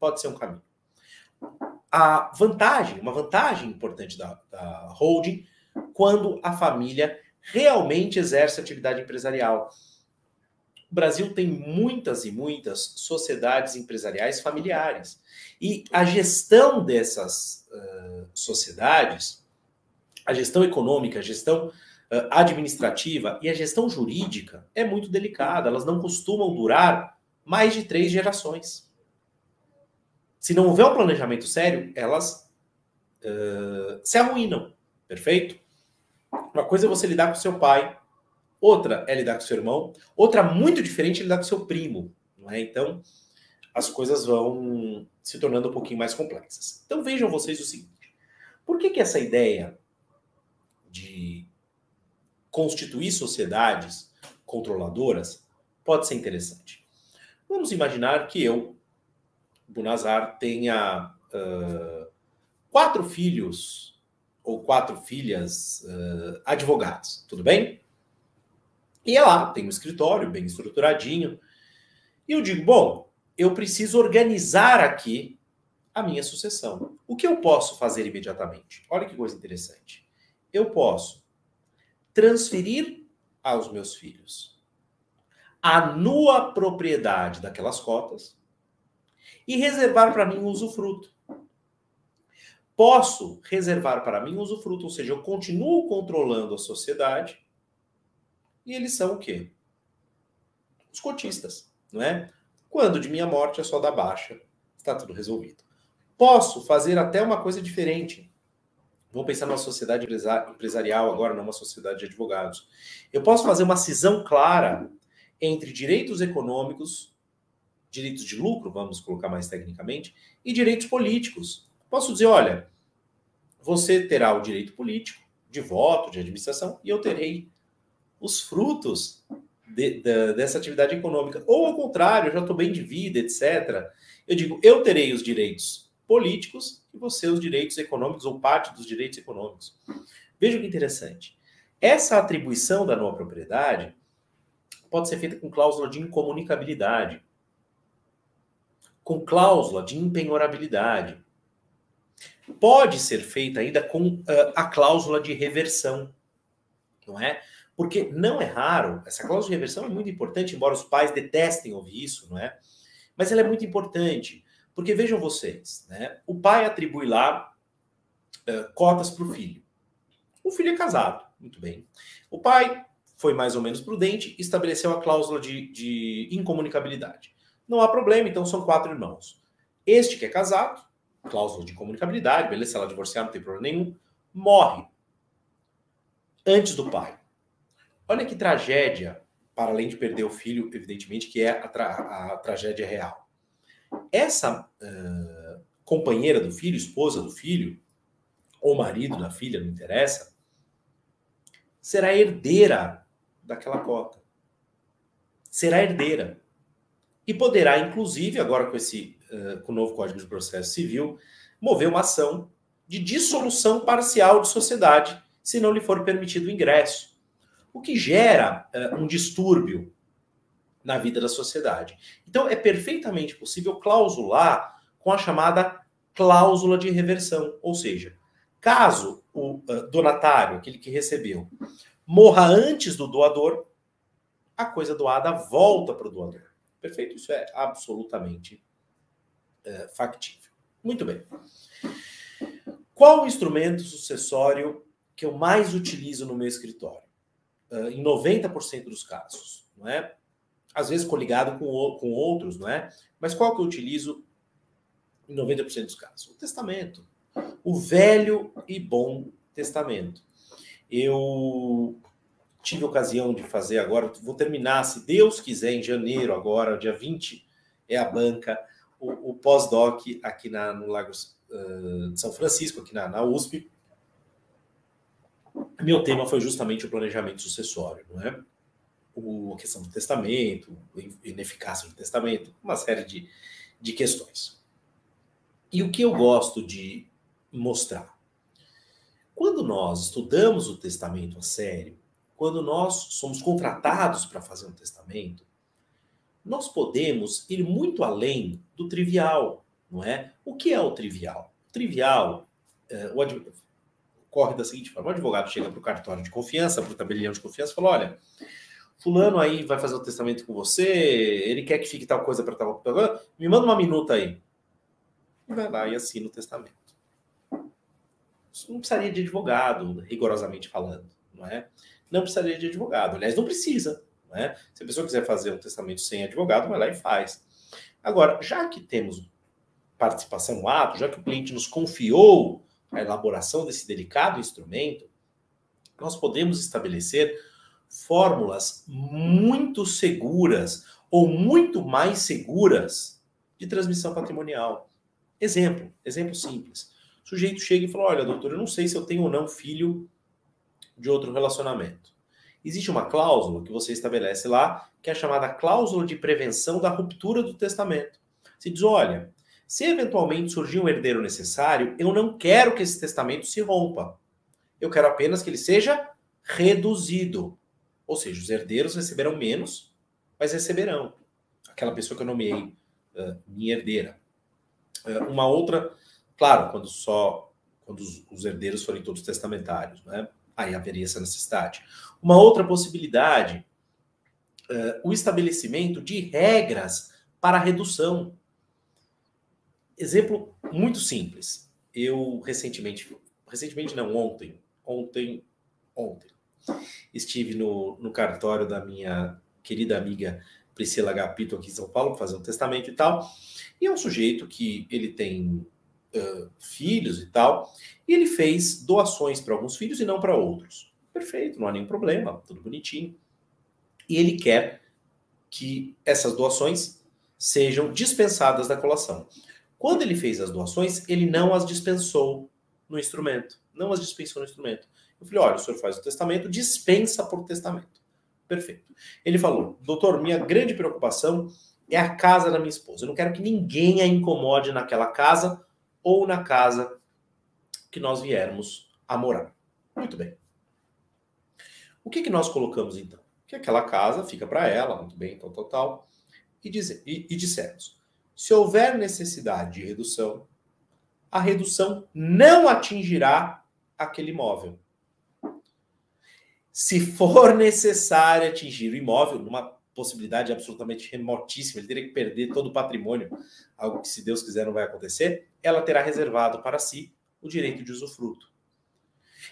Pode ser um caminho. Uma vantagem importante da holding, quando a família realmente exerce atividade empresarial. O Brasil tem muitas e muitas sociedades empresariais familiares. E a gestão dessas sociedades, a gestão econômica, a gestão administrativa e a gestão jurídica é muito delicada. Elas não costumam durar mais de 3 gerações. Se não houver um planejamento sério, elas se arruinam. Perfeito? Uma coisa é você lidar com seu pai, outra é lidar com seu irmão, outra muito diferente é lidar com seu primo. Não é? Então, as coisas vão se tornando um pouquinho mais complexas. Então, vejam vocês o seguinte. Por que essa ideia de constituir sociedades controladoras pode ser interessante? Vamos imaginar que eu Bunazar tenha 4 filhos ou 4 filhas advogados, tudo bem? E é lá, tem um escritório bem estruturadinho. E eu digo, bom, eu preciso organizar aqui a minha sucessão. O que eu posso fazer imediatamente? Olha que coisa interessante. Eu posso transferir aos meus filhos a nua propriedade daquelas cotas e reservar para mim um usufruto. Posso reservar para mim um usufruto, ou seja, eu continuo controlando a sociedade e eles são o quê? Os cotistas, não é? Quando de minha morte é só da baixa, está tudo resolvido. Posso fazer até uma coisa diferente. Vamos pensar numa sociedade empresarial agora, não uma sociedade de advogados. Eu posso fazer uma cisão clara entre direitos econômicos, direitos de lucro, vamos colocar mais tecnicamente, e direitos políticos. Posso dizer, olha, você terá o direito político, de voto, de administração, e eu terei os frutos dessa atividade econômica. Ou ao contrário, eu já estou bem de vida, etc. Eu digo, eu terei os direitos políticos e você os direitos econômicos, ou parte dos direitos econômicos. Veja que interessante. Essa atribuição da nova propriedade pode ser feita com cláusula de incomunicabilidade, com cláusula de impenhorabilidade. Pode ser feita ainda com a cláusula de reversão, não é? Porque não é raro, essa cláusula de reversão é muito importante, embora os pais detestem ouvir isso, não é? Mas ela é muito importante, porque vejam vocês, né? O pai atribui lá cotas para o filho. O filho é casado, muito bem. O pai foi mais ou menos prudente e estabeleceu a cláusula de incomunicabilidade. Não há problema, então são 4 irmãos. Este que é casado, cláusula de incomunicabilidade, beleza, se ela divorciar não tem problema nenhum, morre antes do pai. Olha que tragédia, para além de perder o filho, evidentemente, que é a tragédia real. Essa companheira do filho, esposa do filho, ou marido da filha, não interessa, será herdeira daquela cota. Será herdeira. E poderá, inclusive, agora com o novo Código de Processo Civil, mover uma ação de dissolução parcial de sociedade, se não lhe for permitido o ingresso. O que gera um distúrbio na vida da sociedade. Então, é perfeitamente possível clausular com a chamada cláusula de reversão. Ou seja, caso o donatário, aquele que recebeu, morra antes do doador, a coisa doada volta para o doador. Perfeito? Isso é absolutamente factível. Muito bem. Qual o instrumento sucessório que eu mais utilizo no meu escritório? Em 90% dos casos, não é? Às vezes coligado com outros, não é? Mas qual que eu utilizo em 90% dos casos? O testamento. O velho e bom testamento. Eu tive ocasião de fazer agora, vou terminar, se Deus quiser, em janeiro agora, dia 20, é a banca, o pós-doc aqui no Lagos de São Francisco, aqui na USP. Meu tema foi justamente o planejamento sucessório, não é? A questão do testamento, a ineficácia do testamento, uma série de questões. E o que eu gosto de mostrar? Quando nós estudamos o testamento a sério, quando nós somos contratados para fazer um testamento, nós podemos ir muito além do trivial, não é? O que é o trivial? O trivial, corre da seguinte forma: o advogado chega para o cartório de confiança, para o tabelião de confiança, e fala, olha, fulano aí vai fazer o testamento com você, ele quer que fique tal coisa para tal coisa, me manda uma minuta aí. E vai lá e assina o testamento. Isso não precisaria de advogado, rigorosamente falando, não é? Não precisaria de advogado. Aliás, não precisa, não é? Se a pessoa quiser fazer um testamento sem advogado, vai lá e faz. Agora, já que temos participação no ato, já que o cliente nos confiou a elaboração desse delicado instrumento, nós podemos estabelecer fórmulas muito seguras ou muito mais seguras de transmissão patrimonial. Exemplo simples. O sujeito chega e fala, olha, doutor, eu não sei se eu tenho ou não filho de outro relacionamento. Existe uma cláusula que você estabelece lá, que é a chamada cláusula de prevenção da ruptura do testamento. Você diz, olha, Se eventualmente surgir um herdeiro necessário, eu não quero que esse testamento se rompa. Eu quero apenas que ele seja reduzido. Ou seja, os herdeiros receberão menos, mas receberão. Aquela pessoa que eu nomeei minha herdeira. Uma outra, claro, quando os herdeiros forem todos testamentários, né? Aí haveria essa necessidade. Uma outra possibilidade, o estabelecimento de regras para redução. Exemplo muito simples. Eu ontem, estive no cartório da minha querida amiga Priscila Agapito aqui em São Paulo para fazer um testamento e tal. E é um sujeito que ele tem filhos e tal, e ele fez doações para alguns filhos e não para outros. Perfeito, não há nenhum problema, tudo bonitinho. E ele quer que essas doações sejam dispensadas da colação. Quando ele fez as doações, ele não as dispensou no instrumento. Não as dispensou no instrumento. Eu falei, olha, o senhor faz o testamento, dispensa por testamento. Perfeito. Ele falou, doutor, minha grande preocupação é a casa da minha esposa. Eu não quero que ninguém a incomode naquela casa ou na casa que nós viermos a morar. Muito bem. O que nós colocamos, então? Que aquela casa fica para ela, muito bem, tal. E dissemos, se houver necessidade de redução, a redução não atingirá aquele imóvel. Se for necessário atingir o imóvel, numa possibilidade absolutamente remotíssima, ele teria que perder todo o patrimônio, algo que, se Deus quiser, não vai acontecer, ela terá reservado para si o direito de usufruto.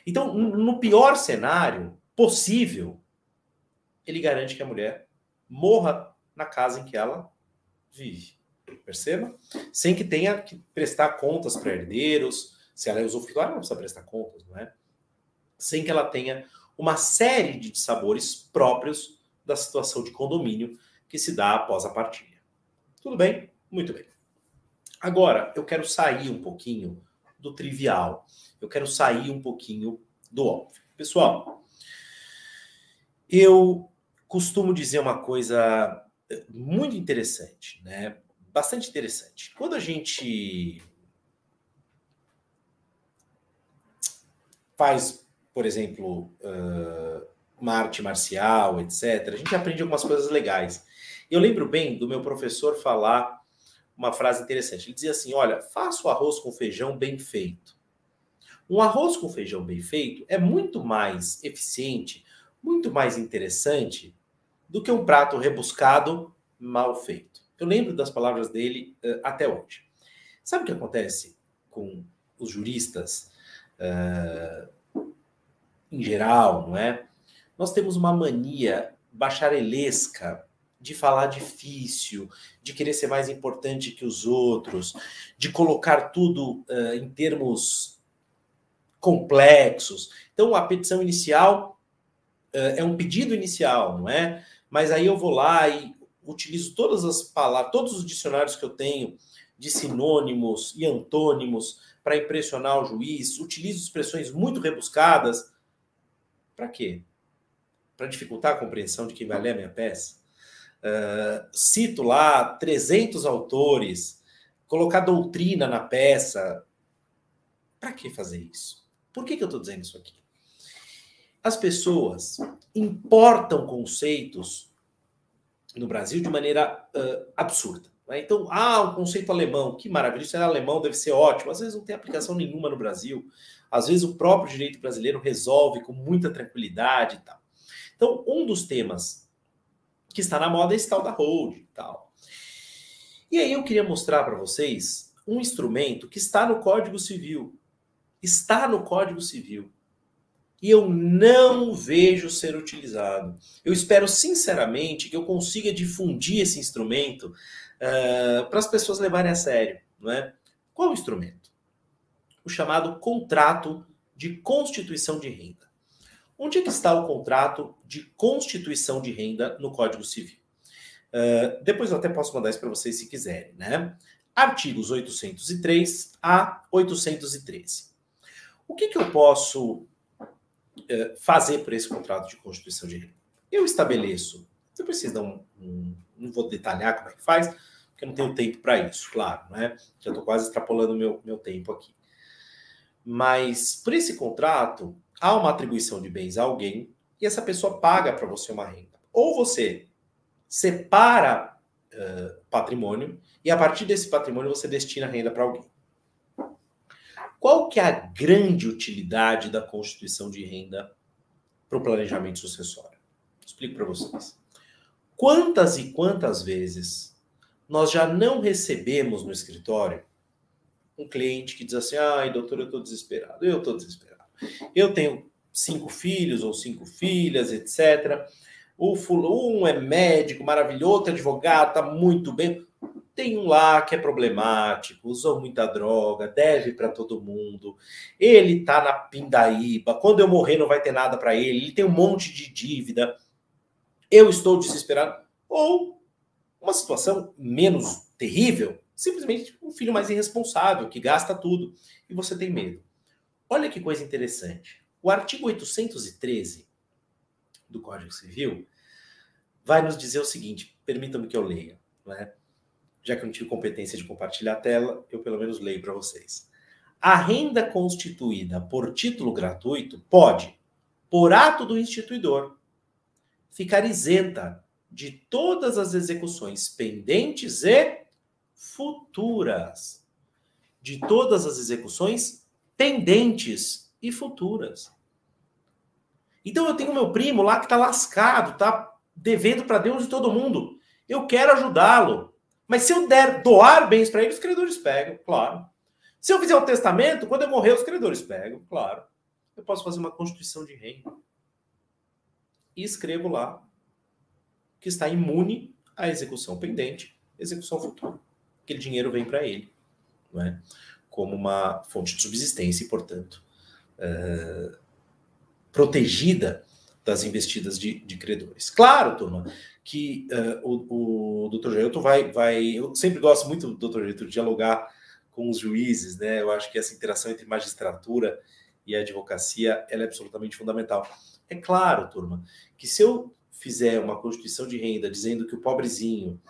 Então, no pior cenário possível, ele garante que a mulher morra na casa em que ela vive. Perceba? Sem que tenha que prestar contas para herdeiros. Se ela é usufrutuária, não precisa prestar contas, não é? Sem que ela tenha uma série de dissabores próprios da situação de condomínio que se dá após a partilha. Tudo bem? Muito bem. Agora, eu quero sair um pouquinho do trivial. Eu quero sair um pouquinho do óbvio. Pessoal, eu costumo dizer uma coisa muito interessante, né? Bastante interessante. Quando a gente faz, por exemplo, uma arte marcial, etc., a gente aprende algumas coisas legais. Eu lembro bem do meu professor falar uma frase interessante. Ele dizia assim, olha, faça o arroz com feijão bem feito. Um arroz com feijão bem feito é muito mais eficiente, muito mais interessante do que um prato rebuscado mal feito. Eu lembro das palavras dele até hoje. Sabe o que acontece com os juristas em geral, não é? Nós temos uma mania bacharelesca de falar difícil, de querer ser mais importante que os outros, de colocar tudo em termos complexos. Então, a petição inicial é um pedido inicial, não é? Mas aí eu vou lá e utilizo todas as palavras, todos os dicionários que eu tenho de sinônimos e antônimos para impressionar o juiz, utilizo expressões muito rebuscadas. Para quê? Para dificultar a compreensão de quem vai ler a minha peça? Cito lá 300 autores, colocar doutrina na peça. Para que fazer isso? Por que eu estou dizendo isso aqui? As pessoas importam conceitos no Brasil de maneira absurda. Né? Então, um conceito alemão, que maravilha, isso é alemão, deve ser ótimo. Às vezes não tem aplicação nenhuma no Brasil. Às vezes o próprio direito brasileiro resolve com muita tranquilidade e tal. Então, um dos temas que está na moda é esse tal da hold e tal. E aí eu queria mostrar para vocês um instrumento que está no Código Civil. Está no Código Civil. E eu não vejo ser utilizado. Eu espero, sinceramente, que eu consiga difundir esse instrumento para as pessoas levarem a sério. Não é? Qual o instrumento? O chamado contrato de constituição de renda. Onde é que está o contrato de constituição de renda no Código Civil? Depois eu até posso mandar isso para vocês se quiserem. Né? Artigos 803 a 813. O que eu posso fazer por esse contrato de constituição de renda? Eu estabeleço, eu preciso dar não vou detalhar como é que faz, porque eu não tenho tempo para isso, claro, né? Já estou quase extrapolando o meu tempo aqui. Mas, por esse contrato, há uma atribuição de bens a alguém e essa pessoa paga para você uma renda. Ou você separa patrimônio e, a partir desse patrimônio, você destina renda para alguém. Qual que é a grande utilidade da constituição de renda para o planejamento sucessório? Explico para vocês. Quantas e quantas vezes nós já não recebemos no escritório um cliente que diz assim, ai, doutor, eu estou desesperado. Eu tenho 5 filhos ou 5 filhas, etc. Um é médico, maravilhoso, outro é advogado, está muito bem. Tem um lá que é problemático, usou muita droga, deve para todo mundo. Ele está na pindaíba, quando eu morrer não vai ter nada para ele tem um monte de dívida. Eu estou desesperado. Ou uma situação menos terrível, simplesmente um filho mais irresponsável, que gasta tudo, e você tem medo. Olha que coisa interessante. O artigo 813 do Código Civil vai nos dizer o seguinte, permitam-me que eu leia, né? Já que eu não tive competência de compartilhar a tela, eu pelo menos leio para vocês. A renda constituída por título gratuito pode, por ato do instituidor, ficar isenta de todas as execuções pendentes e futuras. De todas as execuções pendentes e futuras. Então eu tenho meu primo lá que está lascado, está devendo para Deus e todo mundo. Eu quero ajudá-lo. Mas se eu doar bens para ele, os credores pegam, claro. Se eu fizer um testamento, quando eu morrer, os credores pegam, claro. Eu posso fazer uma constituição de renda. E escrevo lá que está imune à execução pendente, execução futura. Aquele dinheiro vem para ele, não é? Como uma fonte de subsistência e, portanto, protegida das investidas de credores. Claro, turma, que o Dr. Jailton vai... Eu sempre gosto muito do Dr. Jailton de dialogar com os juízes, né? Eu acho que essa interação entre magistratura e a advocacia ela é absolutamente fundamental. É claro, turma, que se eu fizer uma constituição de renda dizendo que o pobrezinho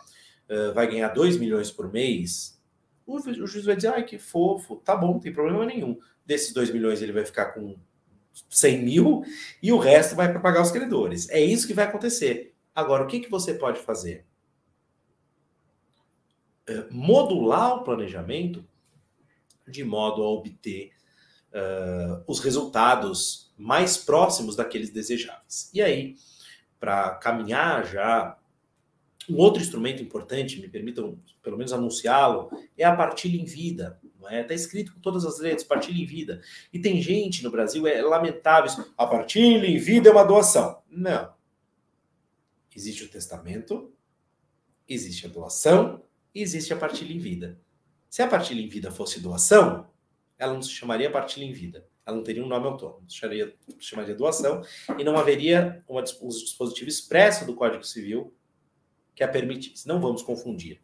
vai ganhar 2 milhões por mês, o juiz vai dizer, ai, que fofo, tá bom, não tem problema nenhum. Desses 2 milhões ele vai ficar com 100 mil e o resto vai para pagar os credores. É isso que vai acontecer. Agora, o que você pode fazer? Modular o planejamento de modo a obter os resultados mais próximos daqueles desejáveis. E aí, para caminhar já, um outro instrumento importante, me permitam pelo menos anunciá-lo, é a partilha em vida. Está escrito com todas as letras, partilha em vida. E tem gente no Brasil, é lamentável isso, a partilha em vida é uma doação. Não. Existe o testamento, existe a doação e existe a partilha em vida. Se a partilha em vida fosse doação, ela não se chamaria partilha em vida. Ela não teria um nome autônomo. Se chamaria doação e não haveria um dispositivo expresso do Código Civil que a permitisse. Não vamos confundir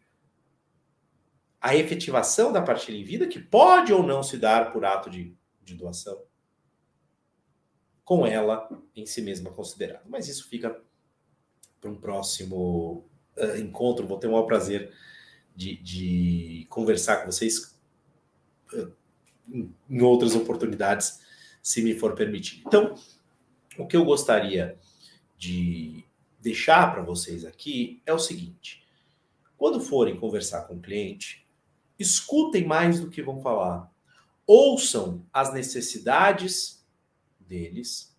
a efetivação da partilha em vida, que pode ou não se dar por ato de doação, com ela em si mesma considerada. Mas isso fica para um próximo encontro. Vou ter o maior prazer de conversar com vocês em outras oportunidades, se me for permitido. Então, o que eu gostaria de deixar para vocês aqui é o seguinte. Quando forem conversar com o cliente, escutem mais do que vão falar. Ouçam as necessidades deles,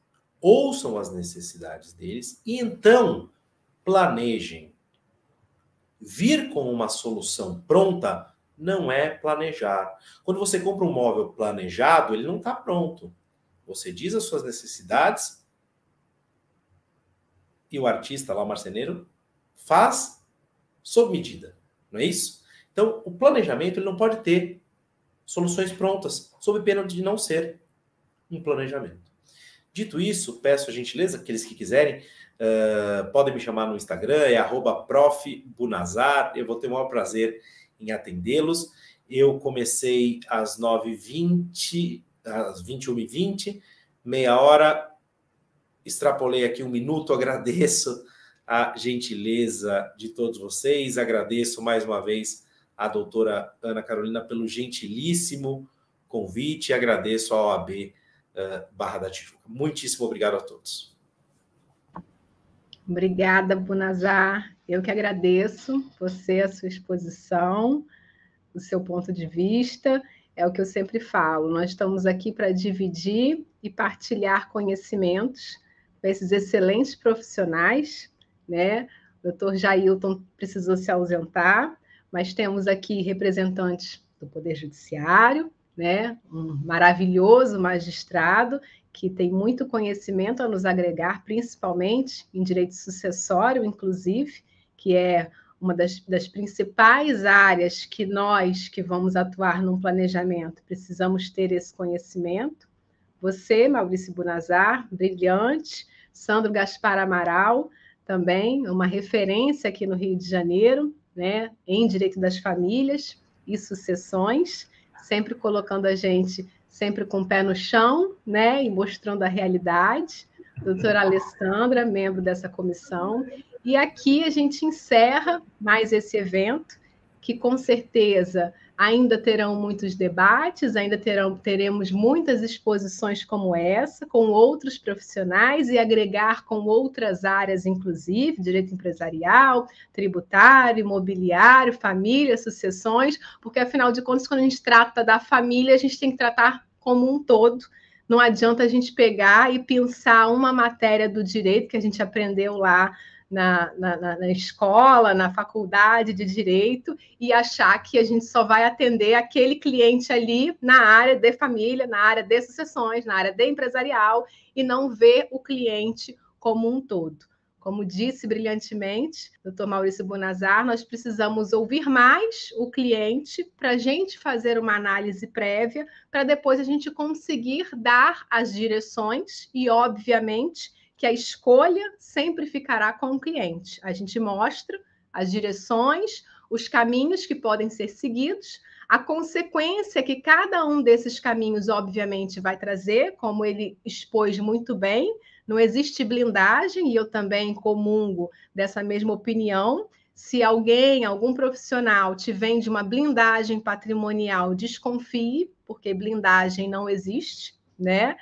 e então planejem. Vir com uma solução pronta não é planejar. Quando você compra um móvel planejado, ele não está pronto. Você diz as suas necessidades e o artista lá, o marceneiro, faz sob medida. Não é isso? Então, o planejamento ele não pode ter soluções prontas, sob pena de não ser um planejamento. Dito isso, peço a gentileza, aqueles que quiserem, podem me chamar no Instagram, é @profbunazar, eu vou ter o maior prazer em atendê-los. Eu comecei às 9h20, às 21h20, meia hora, extrapolei aqui 1 minuto, agradeço a gentileza de todos vocês. Agradeço mais uma vez a doutora Ana Carolina pelo gentilíssimo convite e agradeço à OAB Barra da Tijuca. Muitíssimo obrigado a todos. Obrigada, Bunazar. Eu que agradeço você, a sua exposição, o seu ponto de vista. É o que eu sempre falo, nós estamos aqui para dividir e partilhar conhecimentos com esses excelentes profissionais, né? O doutor Jailton precisou se ausentar, mas temos aqui representantes do Poder Judiciário, né? Um maravilhoso magistrado que tem muito conhecimento a nos agregar, principalmente em direito sucessório, inclusive, que é uma das principais áreas que nós, que vamos atuar num planejamento, precisamos ter esse conhecimento. Você, Maurício Bunazar, brilhante. Sandro Gaspar Amaral, também uma referência aqui no Rio de Janeiro, né, em direito das famílias e sucessões, sempre colocando a gente sempre com o pé no chão, né, e mostrando a realidade. Doutora Alessandra, membro dessa comissão. E aqui a gente encerra mais esse evento, que com certeza ainda terão muitos debates, ainda teremos muitas exposições como essa, com outros profissionais e agregar com outras áreas, inclusive, direito empresarial, tributário, imobiliário, família, sucessões, porque, afinal de contas, quando a gente trata da família, a gente tem que tratar como um todo. Não adianta a gente pegar e pensar uma matéria do direito que a gente aprendeu lá na escola, na faculdade de Direito, e achar que a gente só vai atender aquele cliente ali na área de família, na área de sucessões, na área de empresarial, e não ver o cliente como um todo. Como disse brilhantemente o Dr. Maurício Bunazar, nós precisamos ouvir mais o cliente para a gente fazer uma análise prévia, para depois a gente conseguir dar as direções e, obviamente, que a escolha sempre ficará com o cliente. A gente mostra as direções, os caminhos que podem ser seguidos, a consequência que cada um desses caminhos, obviamente, vai trazer, como ele expôs muito bem. Não existe blindagem, e eu também comungo dessa mesma opinião. Se algum profissional te vende uma blindagem patrimonial, desconfie, porque blindagem não existe, né?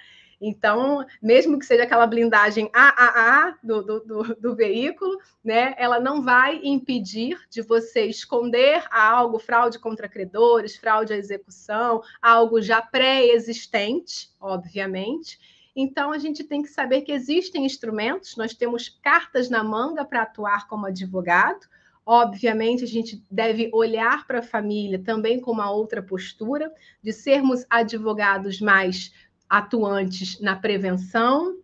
Então, mesmo que seja aquela blindagem AAA do veículo, né, ela não vai impedir de você esconder algo, fraude contra credores, fraude à execução, algo já pré-existente, obviamente. Então, a gente tem que saber que existem instrumentos, nós temos cartas na manga para atuar como advogado. Obviamente, a gente deve olhar para a família também com uma outra postura, de sermos advogados mais atuantes na prevenção,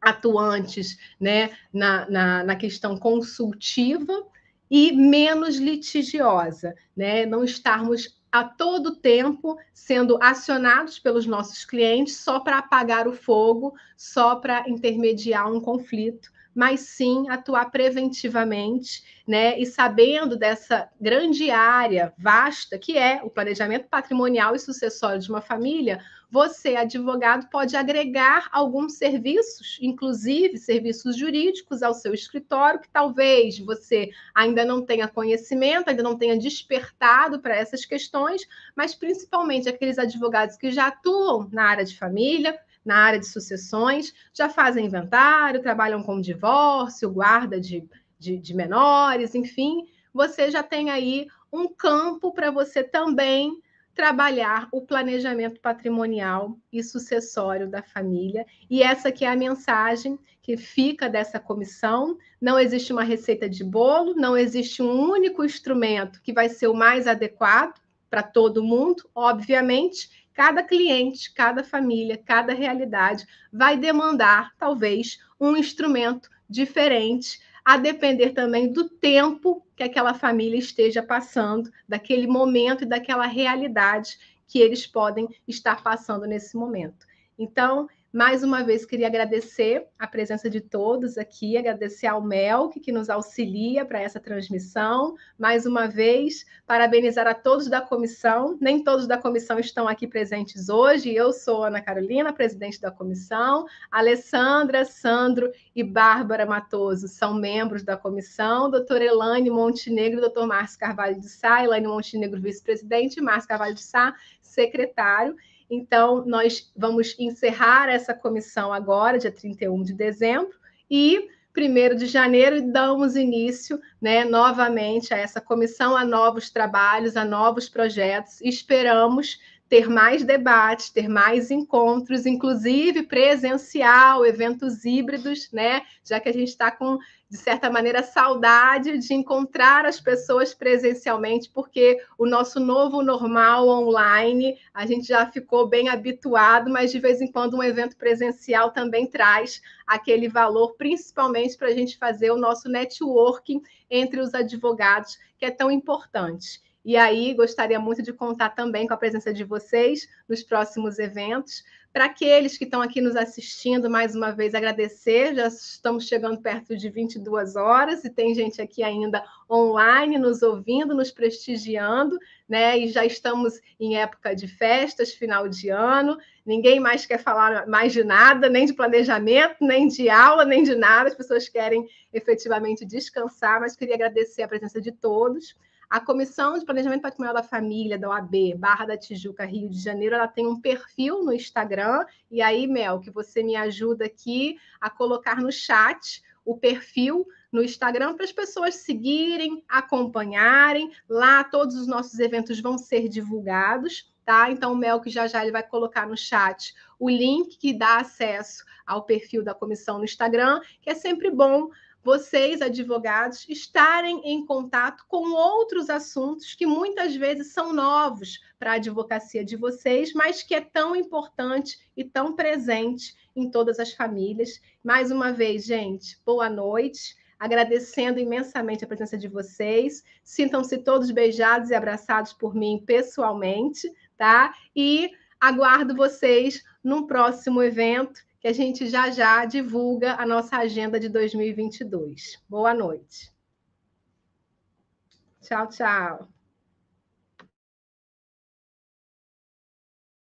atuantes, né, na questão consultiva e menos litigiosa, né? Não estarmos a todo tempo sendo acionados pelos nossos clientes só para apagar o fogo, só para intermediar um conflito, mas sim atuar preventivamente, né? E sabendo dessa grande área vasta que é o planejamento patrimonial e sucessório de uma família, você, advogado, pode agregar alguns serviços, inclusive serviços jurídicos ao seu escritório, que talvez você ainda não tenha conhecimento, ainda não tenha despertado para essas questões, mas principalmente aqueles advogados que já atuam na área de família, na área de sucessões, já fazem inventário, trabalham com divórcio, guarda de menores, enfim, você já tem aí um campo para você também trabalhar o planejamento patrimonial e sucessório da família. E essa que é a mensagem que fica dessa comissão. Não existe uma receita de bolo, não existe um único instrumento que vai ser o mais adequado para todo mundo. Obviamente, cada cliente, cada família, cada realidade vai demandar, talvez, um instrumento diferente, a depender também do tempo que aquela família esteja passando, daquele momento e daquela realidade que eles podem estar passando nesse momento. Então, Mais uma vez, queria agradecer a presença de todos aqui, agradecer ao Melk, que nos auxilia para essa transmissão. Mais uma vez, parabenizar a todos da comissão. Nem todos da comissão estão aqui presentes hoje. Eu sou Ana Carolina, presidente da comissão. Alessandra, Sandro e Bárbara Matoso são membros da comissão. Doutora Elaine Montenegro e doutor Márcio Carvalho de Sá. Elaine Montenegro, vice-presidente, Márcio Carvalho de Sá, secretário. Então, nós vamos encerrar essa comissão agora, dia 31 de dezembro, e 1º de janeiro damos início, né, novamente a essa comissão, a novos trabalhos, a novos projetos. Esperamos ter mais debates, ter mais encontros, inclusive presencial, eventos híbridos, né? Já que a gente está com, de certa maneira, saudade de encontrar as pessoas presencialmente, porque o nosso novo normal online, a gente já ficou bem habituado, mas de vez em quando um evento presencial também traz aquele valor, principalmente para a gente fazer o nosso networking entre os advogados, que é tão importante. E aí, gostaria muito de contar também com a presença de vocês nos próximos eventos. Para aqueles que estão aqui nos assistindo, mais uma vez, agradecer. Já estamos chegando perto de 22 horas e tem gente aqui ainda online nos ouvindo, nos prestigiando, né? E já estamos em época de festas, final de ano. Ninguém mais quer falar mais de nada, nem de planejamento, nem de aula, nem de nada. As pessoas querem efetivamente descansar, mas queria agradecer a presença de todos. A Comissão de Planejamento Patrimonial da Família, da OAB, Barra da Tijuca, Rio de Janeiro, ela tem um perfil no Instagram, e aí, Mel, que você me ajuda aqui a colocar no chat o perfil no Instagram para as pessoas seguirem, acompanharem. Lá todos os nossos eventos vão ser divulgados, tá? Então, o Mel, que já ele vai colocar no chat o link que dá acesso ao perfil da comissão no Instagram, que é sempre bom vocês, advogados, estarem em contato com outros assuntos que muitas vezes são novos para a advocacia de vocês, mas que é tão importante e tão presente em todas as famílias. Mais uma vez, gente, boa noite. Agradecendo imensamente a presença de vocês. Sintam-se todos beijados e abraçados por mim pessoalmente, tá? E aguardo vocês num próximo evento, que a gente já divulga a nossa agenda de 2022. Boa noite. Tchau, tchau.